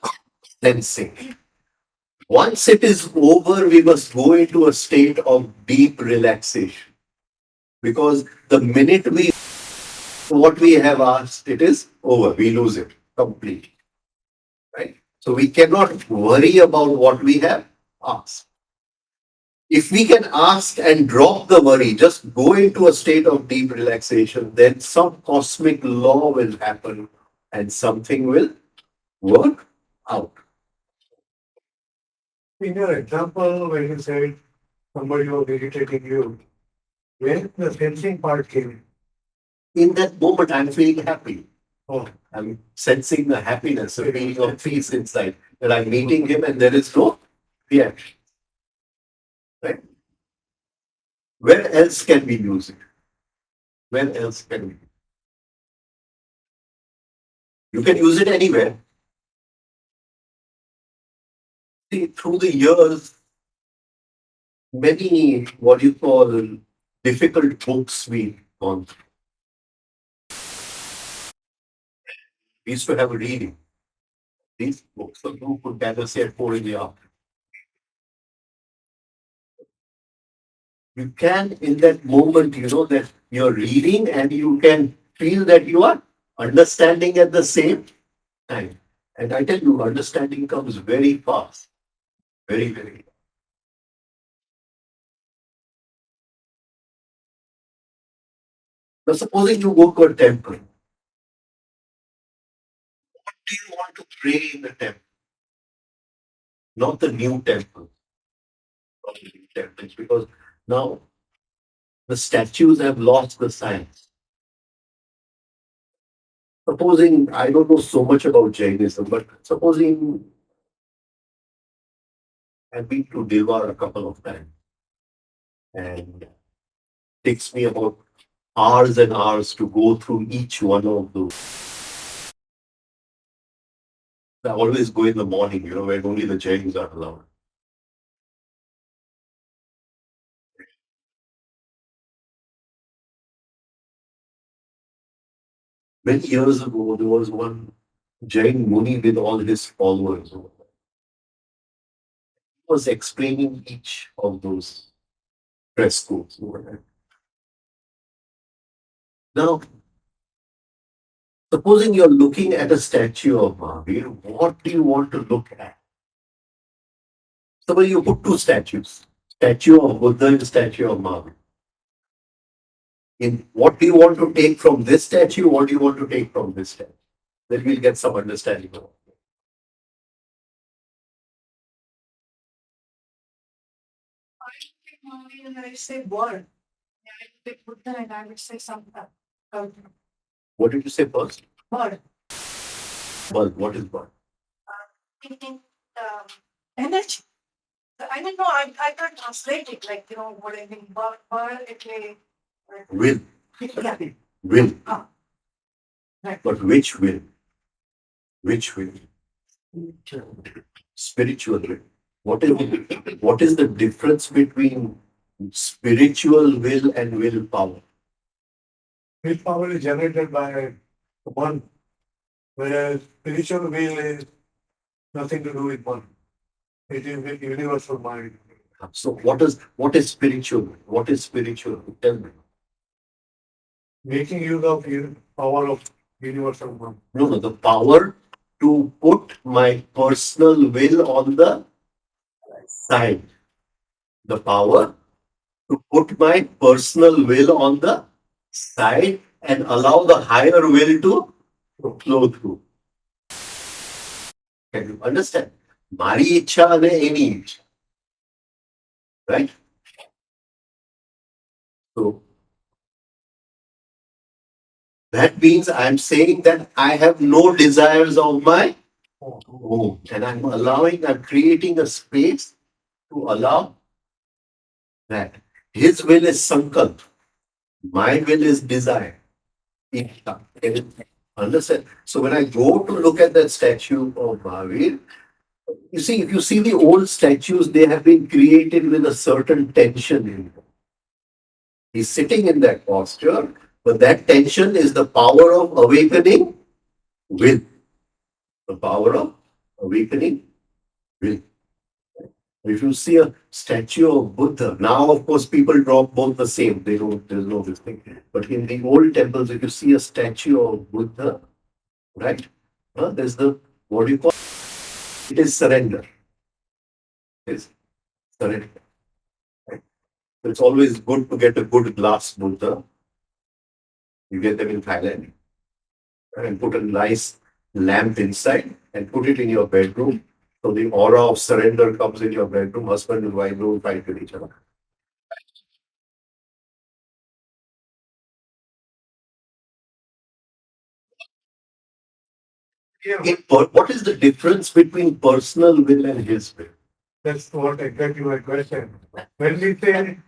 sensing. Once it is over, we must go into a state of deep relaxation. Because the minute we what we have asked, it is over. We lose it completely. Right? So we cannot worry about what we have asked. If we can ask and drop the worry, just go into a state of deep relaxation, then some cosmic law will happen and something will work out. In your example, when you said somebody was irritating you, where the sensing part came In that moment, I'm feeling happy. Oh, I'm sensing the happiness, a feeling of peace inside that I'm meeting him and there is no reaction. Right? Where else can we use it? Where else can we? You can use it anywhere. See, through the years, many what you call difficult books we gone through. We used to have a reading. These books, so you could gather say at 4 in the afternoon. You can, in that moment, you know that you're reading and you can feel that you are understanding at the same time. And I tell you, understanding comes very fast. Very, very. Now, supposing you go to a temple, do you want to pray in the temple? Not the new temple, not the new temples, because now the statues have lost the science. Supposing, I don't know so much about Jainism, but supposing I've been to Dilwar a couple of times and takes me about hours and hours to go through each one of those. I always go in the morning, you know, when only the Jains are allowed. Many years ago, there was one Jain Muni with all his followers. He was explaining each of those frescoes. Now, supposing you're looking at a statue of Mahavir, what do you want to look at? Suppose you put two statues, statue of Buddha and statue of Mahavir. In what do you want to take from this statue? What do you want to take from this statue? Then we'll get some understanding of it. I pick Maureen and I say word. Yeah, I pick Buddha and I would say something. Um, What did you say first? bird. Bulb. What is bulb? Meaning energy. I don't know. I can't translate it like what I mean. Bird. It Will. yeah. Will. Ah, right. But which will? Which will? Spiritual will. What is the difference between spiritual will and willpower? Willpower is generated by one, whereas spiritual will is nothing to do with one. It is with universal mind. So what is spiritual? What is spiritual? Tell me. Making use of power of universal mind. No, the power to put my personal will on the side. The power to put my personal will on the side and allow the higher will to flow through. Can you understand? મારી ઈચ્છા અને એની ઈચ્છા. Right? So that means I'm saying that I have no desires of my own. And I'm creating a space to allow that. His will is sankalp. My will is desire. Ichha. Understand? So when I go to look at that statue of Mahavir, you see, if you see the old statues, they have been created with a certain tension in them. He's sitting in that posture, but that tension is the power of awakening will. The power of awakening will. If you see a statue of Buddha, now of course people draw both the same. They don't, there's no this thing. But in the old temples, if you see a statue of Buddha, right? There's the, what do you call it? It is surrender. It is surrender. Right? So it's always good to get a good glass Buddha. You get them in Thailand, right? And put a nice lamp inside and put it in your bedroom. So the aura of surrender comes in your bedroom. Husband and wife don't fight with each other. What is the difference between personal will and his will? That's what exactly my question. When we say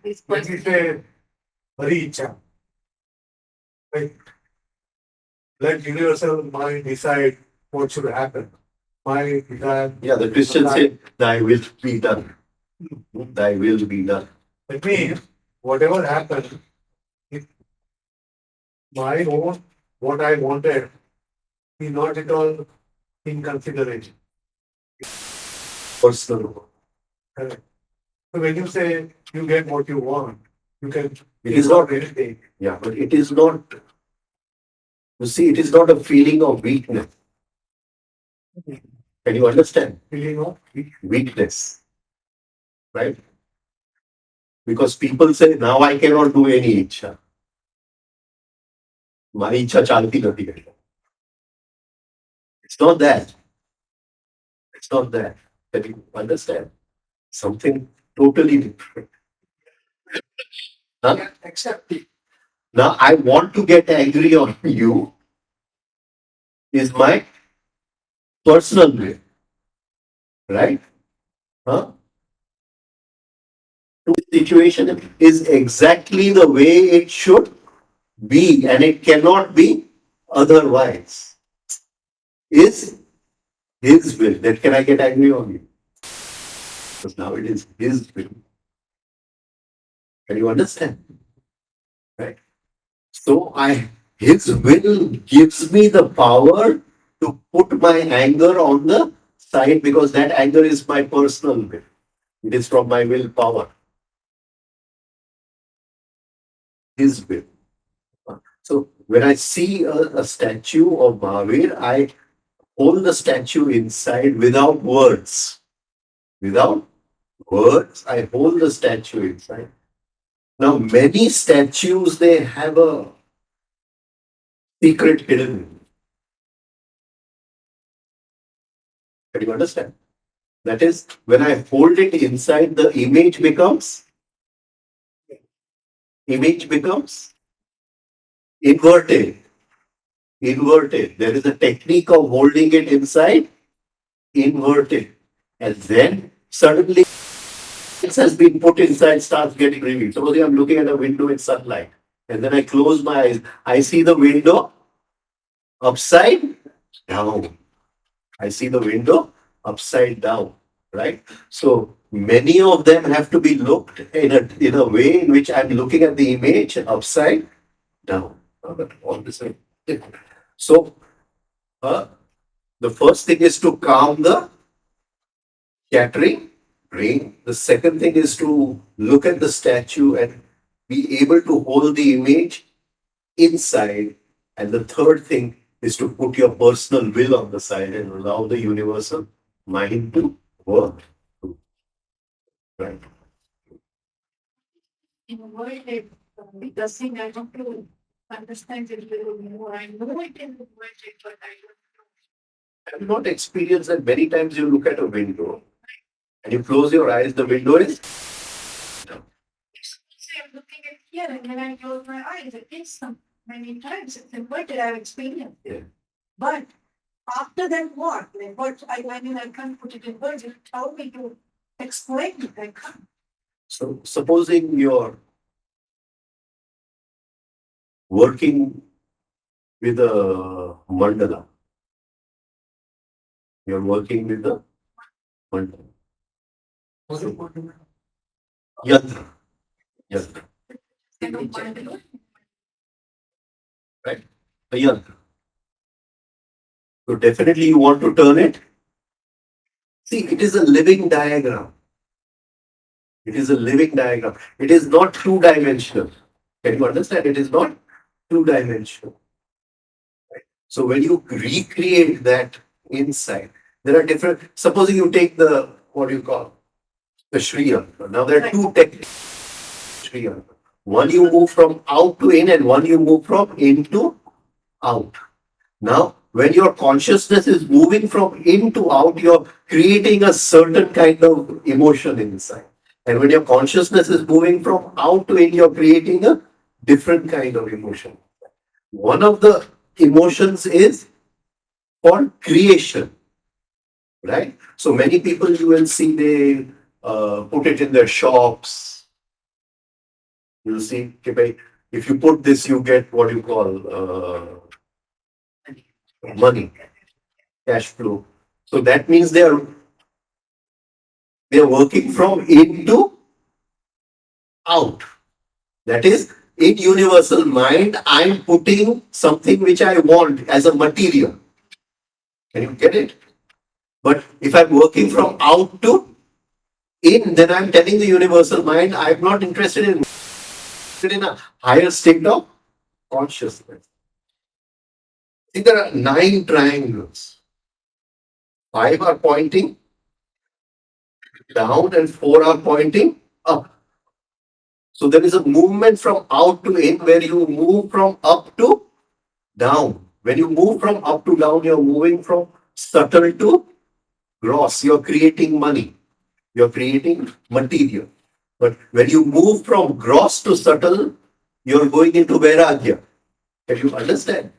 Hari Icha, like let universal mind decide what should happen. My desire. Yeah, the Christians say, thy will be done. Thy will be done. That means whatever happens, if my own what I wanted is not at all in consideration. Personal. Correct. So when you say you get what you want, you can It is not, anything. yeah, but it is not, you see, it is not a feeling of weakness. Can you understand? Feeling of Weakness. Right? Because people say, now I cannot do any ichha. મારી ઈચ્છા ચાલતી નથી. It's not that. It's not that. Can you understand? Something totally different. Huh? accept it. Now I want to get angry on you is my personal will. Right? Huh? Situation is exactly the way it should be, and it cannot be otherwise. Is his will. Then can I get angry on you? Because now it is his will. Can you understand? Right? So his will gives me the power to put my anger on the side because that anger is my personal will. It is from my willpower. His will. So when I see a statue of Mahavir, I hold the statue inside without words. Without words, I hold the statue inside. Now, many statues, they have a secret hidden. Can you understand? That is, when I hold it inside, the image becomes Inverted. Inverted. There is a technique of holding it inside, inverted. And then suddenly it has been put inside, starts getting revealed. Suppose I'm looking at a window in sunlight, and then I close my eyes. I see the window upside down. I see the window upside down, right? So many of them have to be looked in a way in which I'm looking at the image upside down. But all this is different. So uh, the first thing is to calm the scattering brain. The second thing is to look at the statue and be able to hold the image inside. And the third thing is to put your personal will on the side and allow the universal mind to work. Right. In a way, the thing I want to understand it a little more. I know it in the word, but I don't Have you not experienced that many times you look at a window and you close your eyes, the window is say I'm looking at here and then I close my eyes. It is some many times. It's inverted. I've experienced it. yeah. But after that, what? Like what? I mean, I can't put it in words. You tell me to explain it. I can't. So supposing you're working with a mandala, you're working with a mandala. Yantra. Yantra. I don't mind it. Right? A yantra. So definitely you want to turn it. See, it is a living diagram. It is a living diagram. It is not two-dimensional. Can you understand? It is not two-dimensional. So when you recreate that inside, there are different. Supposing you take the what do you call the Sri Yantra. Now there are two techniques. Sri Yantra. One you move from out to in, and one you move from in to out. Now, when your consciousness is moving from in to out, you're creating a certain kind of emotion inside. And when your consciousness is moving from out to in, you're creating a different kind of emotion. One of the emotions is called creation, right? So many people you will see they put it in their shops. You'll see, okay, if you put this, you get what you call money, cash flow. So that means they are working from in to out. That is, in universal mind, I'm putting something which I want as a material. Can you get it? But if I'm working from out to in, then I'm telling the universal mind I'm not interested in a higher state of consciousness. See, there are 9 triangles. 5 are pointing down and 4 are pointing up. So there is a movement from out to in where you move from up to down. When you move from up to down, you're moving from subtle to gross. You're creating money. You're creating material. But when you move from gross to subtle, you're going into vairagya. Can you understand?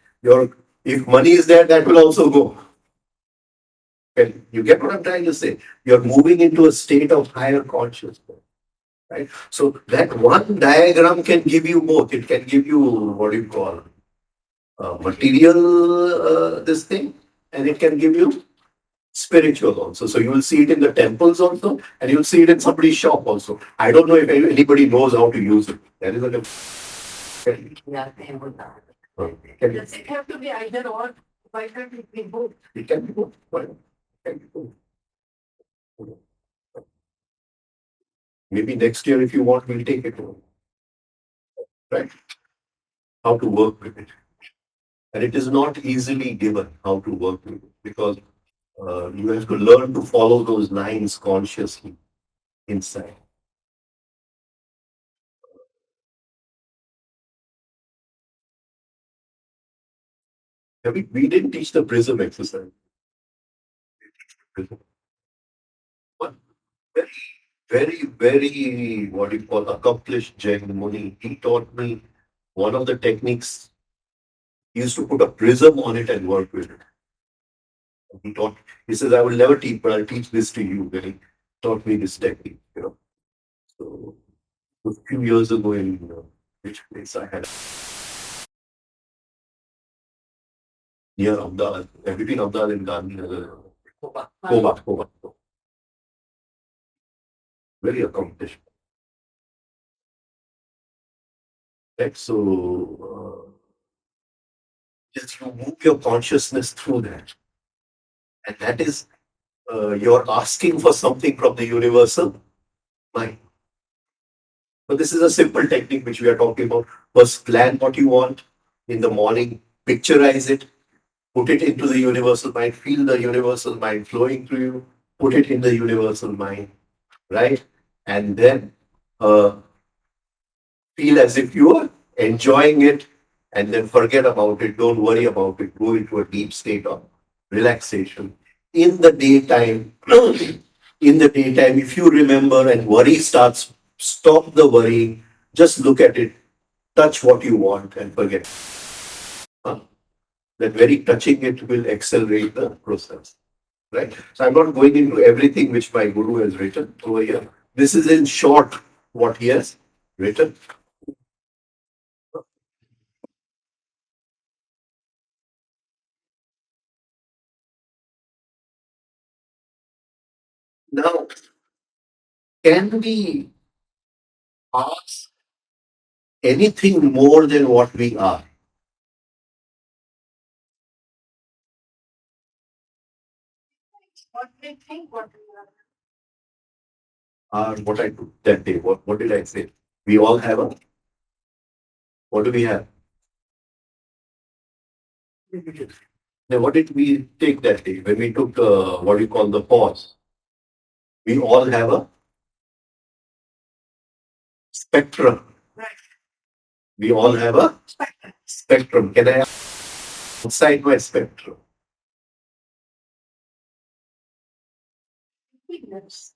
If money is there, that will also go. Can you get what I'm trying to say? You're moving into a state of higher consciousness. Right? So that one diagram can give you both. It can give you what do you call material this thing, and it can give you spiritual also. So you will see it in the temples also, and you'll see it in somebody's shop also. I don't know if anybody knows how to use it. That is a different. Yeah, they would not. Does it have to be either or? Why can't it be both? It can be both. Why not? It can be both. Maybe next year, if you want, we'll take it over. Right? How to work with it. And it is not easily given how to work with it because you have to learn to follow those lines consciously inside. Yeah, we didn't teach the prism exercise. Prism. One very, what do you call, accomplished Jain Muni. He taught me one of the techniques He used to put a prism on it and work with it. He taught, he says, I will never teach, but I'll teach this to you. Then he taught me this technique, you know. So a few years ago in which place I had near Ahmedabad, between Ahmedabad and Gandhi, Koba. Very accomplished. Right? So just you move your consciousness through that. And that is you're asking for something from the universal mind. So this is a simple technique which we are talking about. First, plan what you want in the morning, picturize it, put it into the universal mind, feel the universal mind flowing through you, put it in the universal mind, right? And then uh, feel as if you are enjoying it and then forget about it. Don't worry about it. Go into a deep state of relaxation. In the daytime, if you remember and worry starts, stop the worrying. Just look at it, touch what you want and forget. Huh? That very touching it will accelerate the process. Right? So I'm not going into everything which my guru has written over here. This is in short what he has written. Now, can we ask anything more than what we are? What they think, what we are. What I took that day, what did I say? We all have a, what do we have? Now, what did we take that day when we took what you call the pause? We all have a spectrum. Right. We all have a spectrum. Can I outside my spectrum? Ignorance.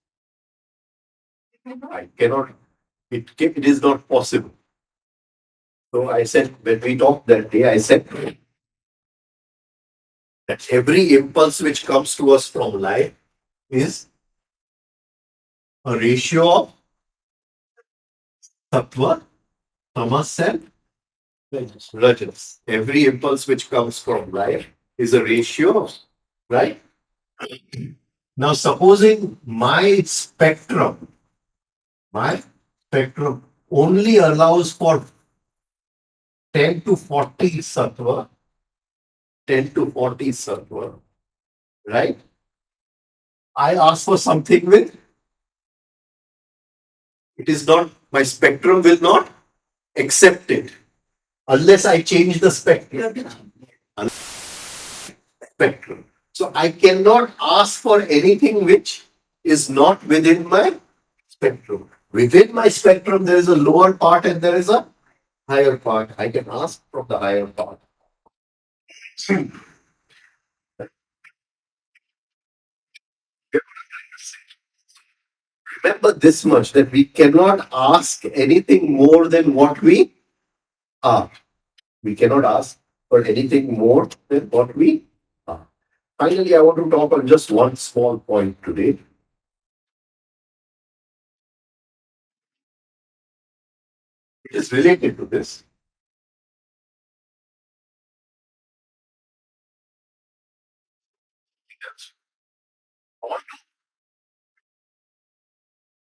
I cannot. It is not possible. So I said when we talked that day, I said that every impulse which comes to us from life is a ratio of sattva, tamas, and rajas. Every impulse which comes from life is a ratio, right? Now, supposing my spectrum only allows for 10 to 40 sattva, 10 to 40 sattva, right? I ask for something with, it is not, my spectrum will not accept it unless I change the spectrum. So I cannot ask for anything which is not within my spectrum. Within my spectrum, there is a lower part and there is a higher part. I can ask from the higher part. Remember this much that we cannot ask anything more than what we are. We cannot ask for anything more than what we are. Finally, I want to talk on just one small point today. It is related to this.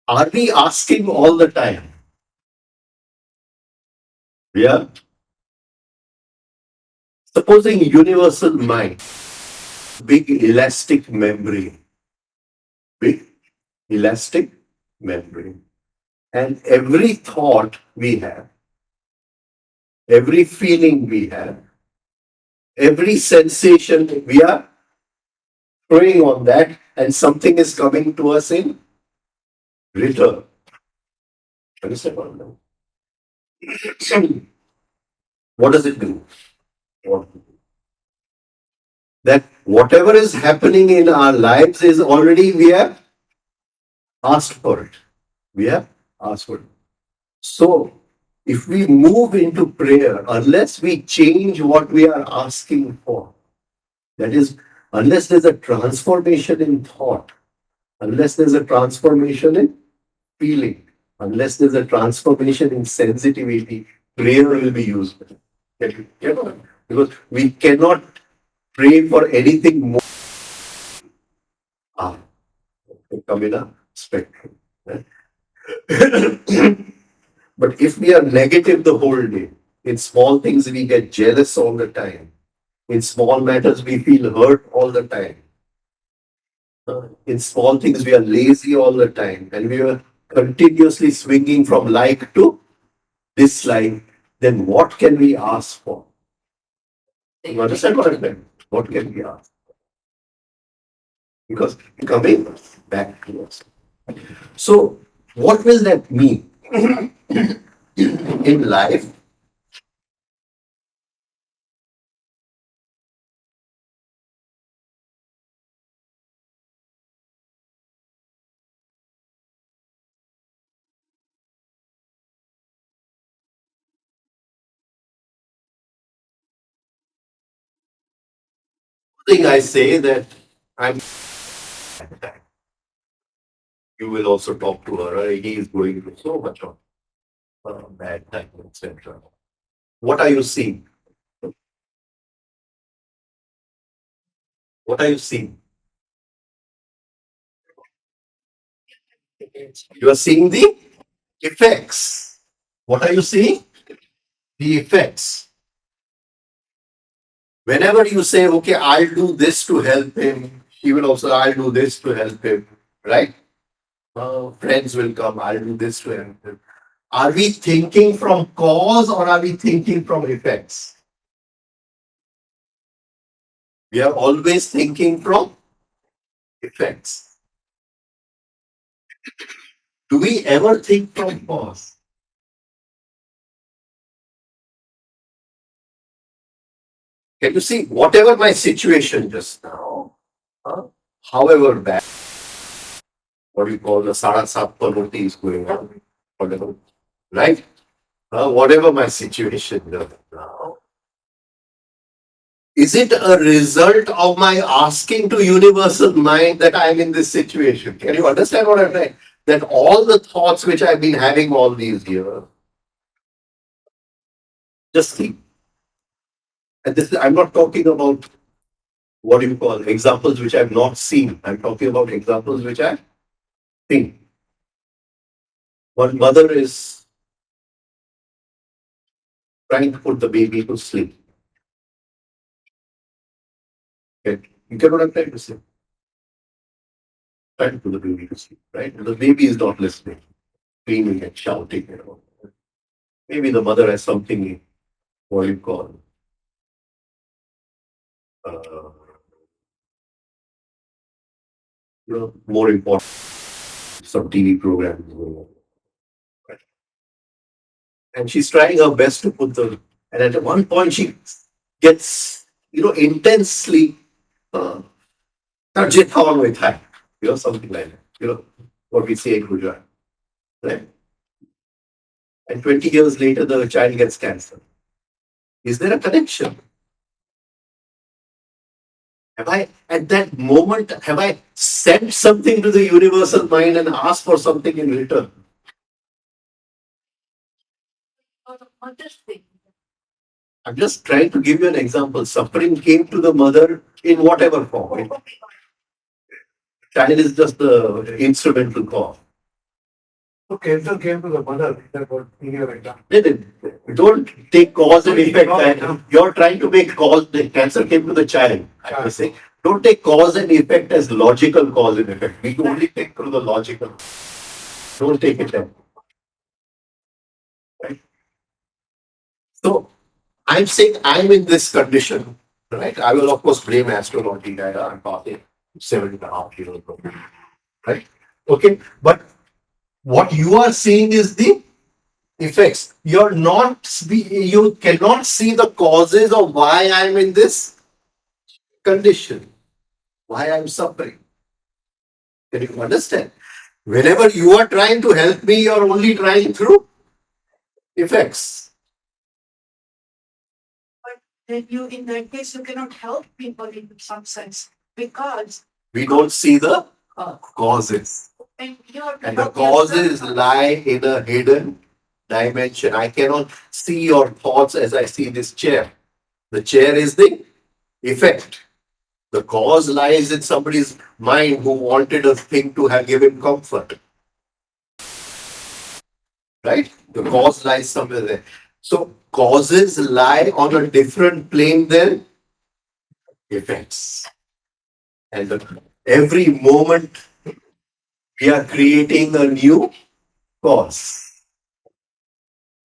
Are we asking all the time? Yeah. Supposing universal mind, big elastic membrane, big elastic membrane, and every thought we have, every feeling we have, every sensation we are throwing on that, and something is coming to us in return. Understand what I'm saying? What does it do? What? That whatever is happening in our lives is already we have asked for it. We have asked for it. So if we move into prayer, unless we change what we are asking for, that is, unless there's a transformation in thought, unless there's a transformation in feeling, unless there's a transformation in sensitivity, prayer will be useless. Get it? Because we cannot pray for anything more. Ah, come in a spectrum. Right? But if we are negative the whole day, in small things we get jealous all the time, in small matters we feel hurt all the time, in small things we are lazy all the time, and we are continuously swinging from like to dislike, then what can we ask for? You understand what I meant? What can we ask? Because coming back to us. So, what will that mean? In life, thing I say that I'm you will also talk to her. He is going through so much of bad time, etc. What are you seeing? What are you seeing? You are seeing the effects. What are you seeing? The effects. Whenever you say, okay, I'll do this to help him, he will also, I'll do this to help him, right? Friends will come, I'll do this to help him. Are we thinking from cause or are we thinking from effects? We are always thinking from effects. Do we ever think from cause? Can you see, whatever my situation just now, uh, however bad, what we call the Sarasat Parvati is going on, whatever, right? Whatever my situation just now, is it a result of my asking to universal mind that I am in this situation? Can you understand what I'm saying? That all the thoughts which I've been having all these years, just think. And this, I'm not talking about what do you call examples which I've not seen. I'm talking about examples which I've seen. One mother is trying to put the baby to sleep. Okay? You get what I'm trying to say? Trying to put the baby to sleep, right? And the baby is not listening, screaming and shouting. Maybe the mother has something, what do you call, uh, more important, some TV programs going on. Right? And she's trying her best to put the, and at one point she gets, intensely uh, tarjit with her, something like that, what we say in Gujarat, right? And 20 years later, the child gets cancer. Is there a connection? Have I, at that moment, have I sent something to the universal mind and asked for something in return? I'm just trying to give you an example. Suffering came to the mother in whatever form. Child is just the instrumental cause. So cancer came to the mother. That's what in your example. Don't take cause and effect. You're trying to make cause. The cancer came to the child. I say, don't take cause and effect as logical cause and effect. We can only take through the logical. Don't take it there. Right? So I'm saying I'm in this condition. Right? I will of course blame astrology. I'm talking 7.5 years ago. Right? Okay. But what you are seeing is the effects. You cannot see the causes of why I'm in this condition, why I'm suffering. Can you understand? Whenever you are trying to help me, you're only trying through effects. Then you, in that case, you cannot help people in some sense because We don't see the causes. and you have to And the help yourself. causes lie in a hidden dimension. I cannot see your thoughts as I see this chair. The chair is the effect. The cause lies in somebody's mind who wanted a thing to have given comfort. Right? The cause lies somewhere there. So causes lie on a different plane than effects. And every moment we are creating a new cause.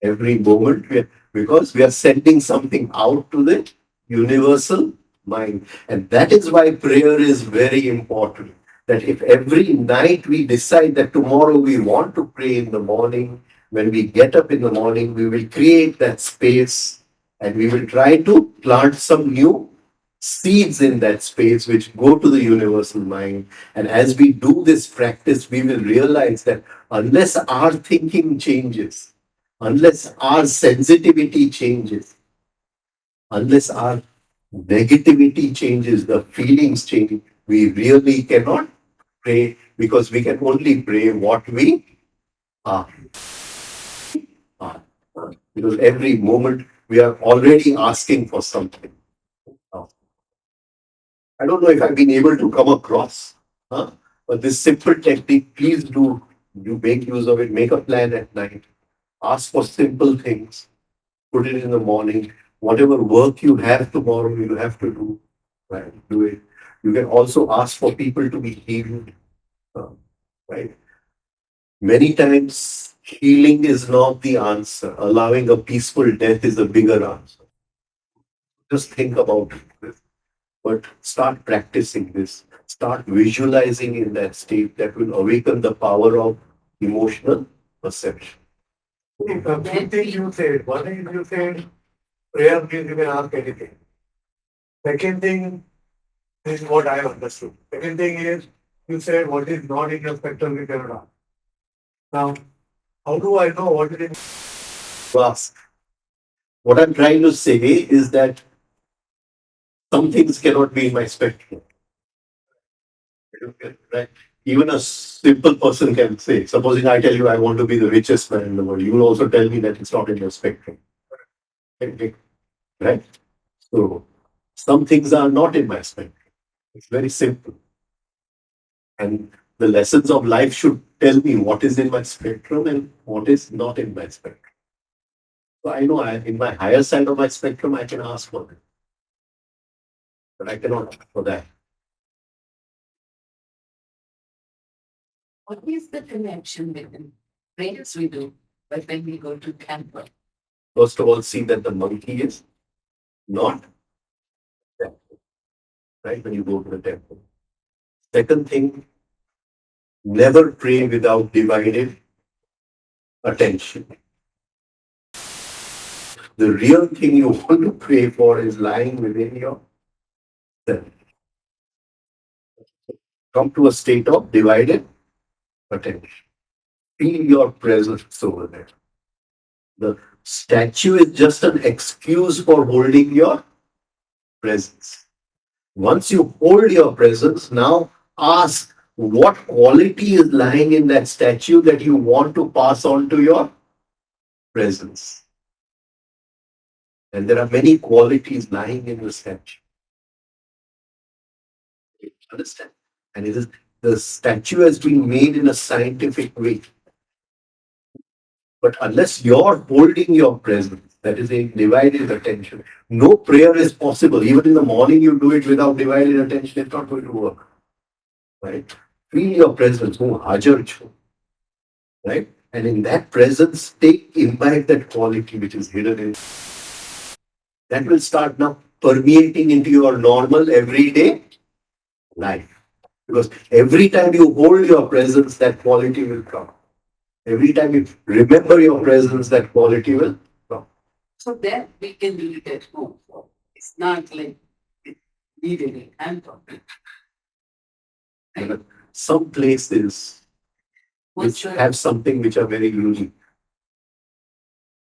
Every moment because we are sending something out to the universal mind. And that is why prayer is very important. That if every night we decide that tomorrow we want to pray in the morning, when we get up in the morning, we will create that space and we will try to plant some new seeds in that space which go to the universal mind. And as we do this practice, we will realize that unless our thinking changes, unless our sensitivity changes, unless our negativity changes, the feelings change, we really cannot pray because we can only pray what we are. are. Because every moment we are already asking for something. I don't know if I've been able to come across, huh? But this simple technique, please do you make use of it. Make a plan at night. Ask for simple things. Put it in the morning. Whatever work you have tomorrow, you have to do. Right? Do it. You can also ask for people to be healed. uh, Right? Many times, healing is not the answer. Allowing a peaceful death is a bigger answer. Just think about it. But start practicing this. Start visualizing in that state that will awaken the power of emotional perception. Two things you said. One is you said prayer means you can ask anything. Second thing is what I understood. Second thing is you said what is not in your spectrum you cannot ask. Now, how do I know what is in Ask. What I'm trying to say is that some things cannot be in my spectrum. Right? Even a simple person can say, supposing I tell you I want to be the richest man in the world, you will also tell me that it's not in your spectrum. Right? So some things are not in my spectrum. It's very simple. And the lessons of life should tell me what is in my spectrum and what is not in my spectrum. So I know in my higher side of my spectrum, I can ask for it, but I cannot ask for that. What is the connection between prayers we do, but when we go to temple? First of all, see that the monkey is not there, right? When you go to the temple. Second thing, never pray without divided attention. The real thing you want to pray for is lying within yourself. Come to a state of divided attention. Feel your presence over there. The statue is just an excuse for holding your presence. Once you hold your presence, now ask what quality is lying in that statue that you want to pass on to your presence. And there are many qualities lying in the statue. Understand? And it is the statue has been made in a scientific way. But unless you're holding your presence, that is a divided attention, no prayer is possible. Even in the morning, you do it without divided attention, it's not going to work. Right? Feel your presence, who hajar cho, right? And in that presence, imbibe that quality which is hidden in. That will start now permeating into your normal everyday life. Because every time you hold your presence, that quality will come. Every time you remember your presence, that quality will come. So that we can do it at home. It's not like needed in temple. And some places What's which your have something which are very unique.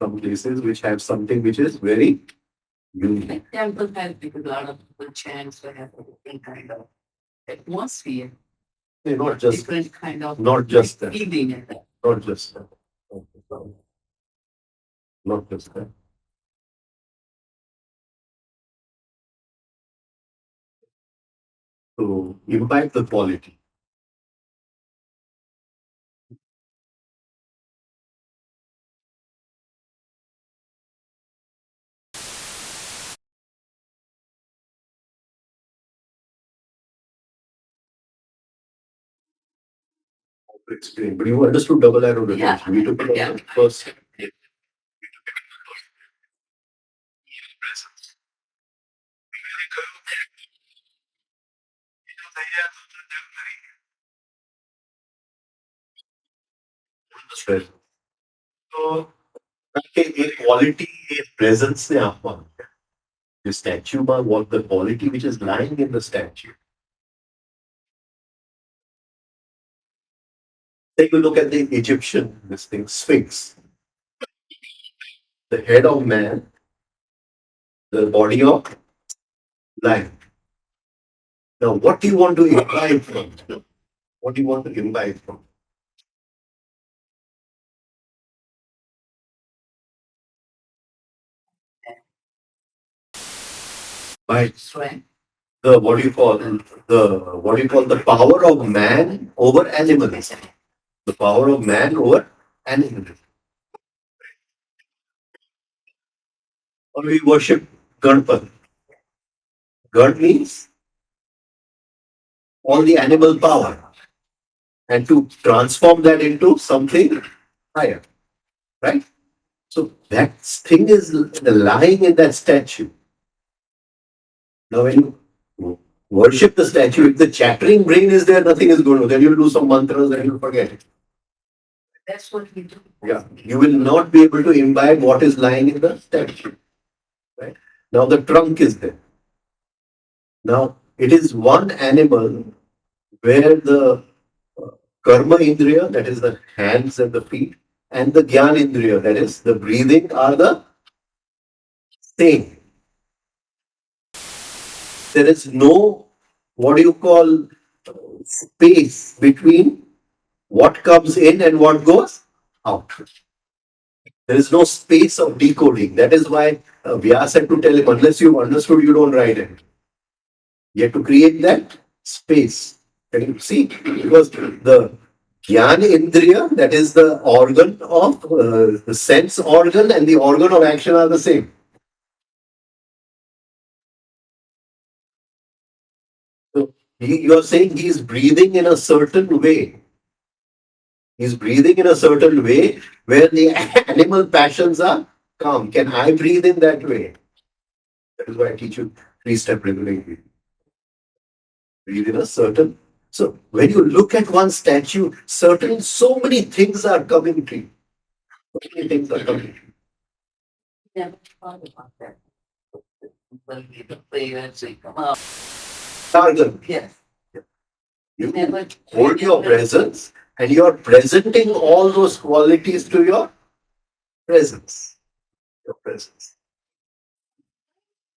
some places which have something which is very unique. Like temple has because a lot of people chant to have a different kind of atmosphere, Not just different kind of not just that. feeling in that. Not just that. Not just that. To imbibe the quality. To explain. But you understood double arrow Yeah. retention. We took it on Yeah. the first presence. Understood. So, a quality, a presence ने आपको the statue bar, what the quality which is lying in the statue. Take a look at the Egyptian, this thing, Sphinx. The head of man, the body of lion. Now, what do you want to imbibe from? What do you want to imbibe from? By Strength. the what do you call the power of man over animals? The power of man over animals. Or we worship Ganpati. God means all the animal power, and to transform that into something higher, right? So that thing is lying in that statue. Now, when you worship the statue, if the chattering brain is there, nothing is going to. Then you'll do some mantras and you'll forget it. That's what we do. Yeah, you will not be able to imbibe what is lying in the statue. Right now, the trunk is there. Now, it is one animal where the karma indriya, that is the hands and the feet, and the gyan indriya, that is the breathing, are the same. There is no, what do you call, space between what comes in and what goes out. There is no space of decoding. That is why Vyas had to tell him, unless you've understood, you don't write it. You have to create that space. Can you see? Because the Jnana Indriya, that is the organ of the sense organ, and the organ of action are the same. So you are saying he is breathing in a certain way. He's breathing in a certain way where the animal passions are calm. Can I breathe in that way? That is why I teach you three-step breathing. Breathe in a certain. So when you look at one statue, so many things are coming to you. So many things are coming to you. Never thought about that. But we the players, they come out. Target. Yes. You Never hold your presence and you are presenting all those qualities to your presence. Your presence.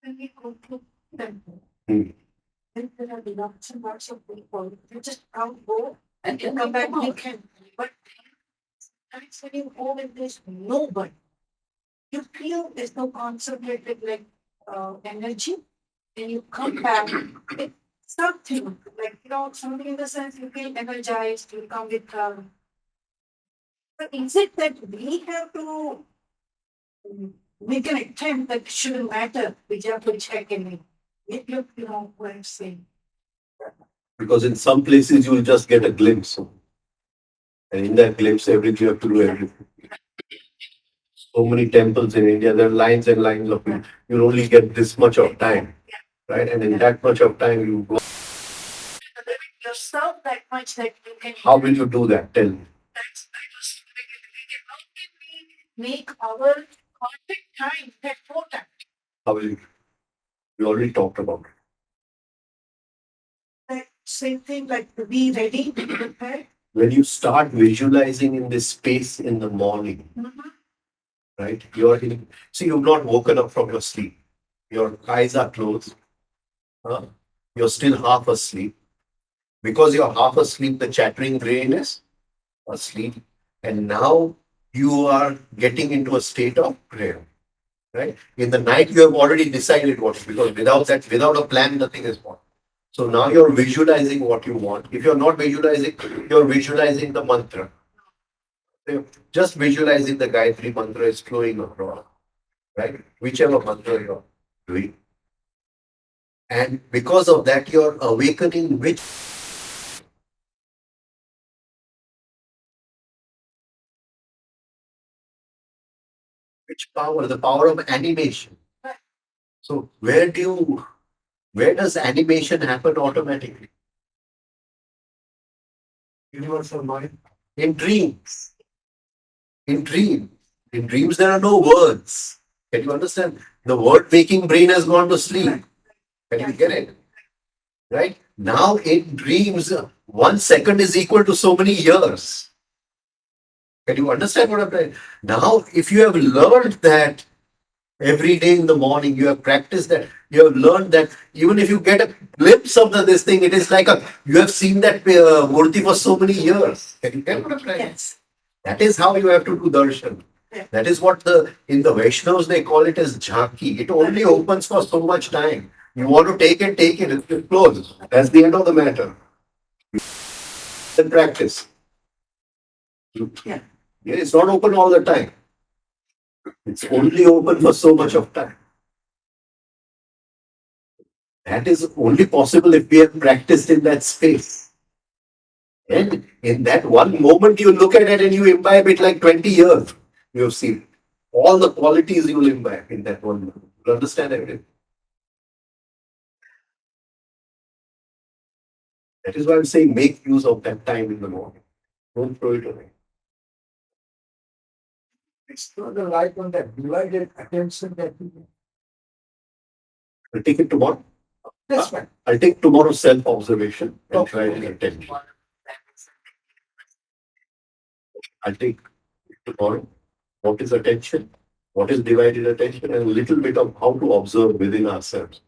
When we go to temple, Hmm. and there are lots and lots of people, you just can't go and and come back weekend. But sometimes when you go and there's nobody, you feel there's no concentrated like energy, and you come back. It's something like something in the sense you feel energized. You come with. But is it that we have to make an attempt that shouldn't matter? We have to check in. If you know what I'm saying. Because in some places you will just get a glimpse. And in that glimpse, everything you have to do everything. So many temples in India, there are lines and lines of it. You'll only get this much of time. Right? And in that much of time you go. Yourself that much that you can. How will you do that? Tell me. That's I was thinking, how can we make our contact time that important? How will you? We already talked about it. That same thing, like to be ready, to be prepared. When you start visualizing in this space in the morning, Mhm. right? You're in, see, you've not woken up from your sleep. Your eyes are closed. Huh? You're still half asleep. Because you're half asleep, the chattering brain is asleep. And now you are getting into a state of prayer, right? In the night, you have already decided what, because without that, without a plan, nothing is possible. So now you're visualizing what you want. If you're not visualizing, you're visualizing the mantra. Just visualizing the Gayatri mantra is flowing across, right? Whichever mantra you're doing. And because of that, you're awakening which power? The power of animation. So where does animation happen automatically? Universal mind. In dreams. In dreams. In dreams, there are no words. Can you understand? The word making brain has gone to sleep. Can you get it? Right? Now in dreams, 1 second is equal to so many years. Can you understand what I'm saying? Now, if you have learned that every day in the morning, you have practiced that, you have learned that even if you get a glimpse of this thing, it is like you have seen that murti for so many years. Can you get what I'm saying? Yes. That is how you have to do darshan. Yeah. That is what in the Vaishnavas they call it as jhanki. It only opens for so much time. You want to take it, it's closed. That's the end of the matter. Then practice. Yeah. Yeah, it's not open all the time. It's only open for so much of time. That is only possible if we have practiced in that space. And in that one moment, you look at it and you imbibe it like 20 years. You have seen all the qualities you will imbibe in that one moment. You understand everything. That is why I'm saying make use of that time in the morning. Don't throw it away. It's not the light on that divided attention that we I'll take it tomorrow. That's right. I'll take tomorrow's self observation and try it attention. I'll take tomorrow what is attention, what is divided attention, and a little bit of how to observe within ourselves.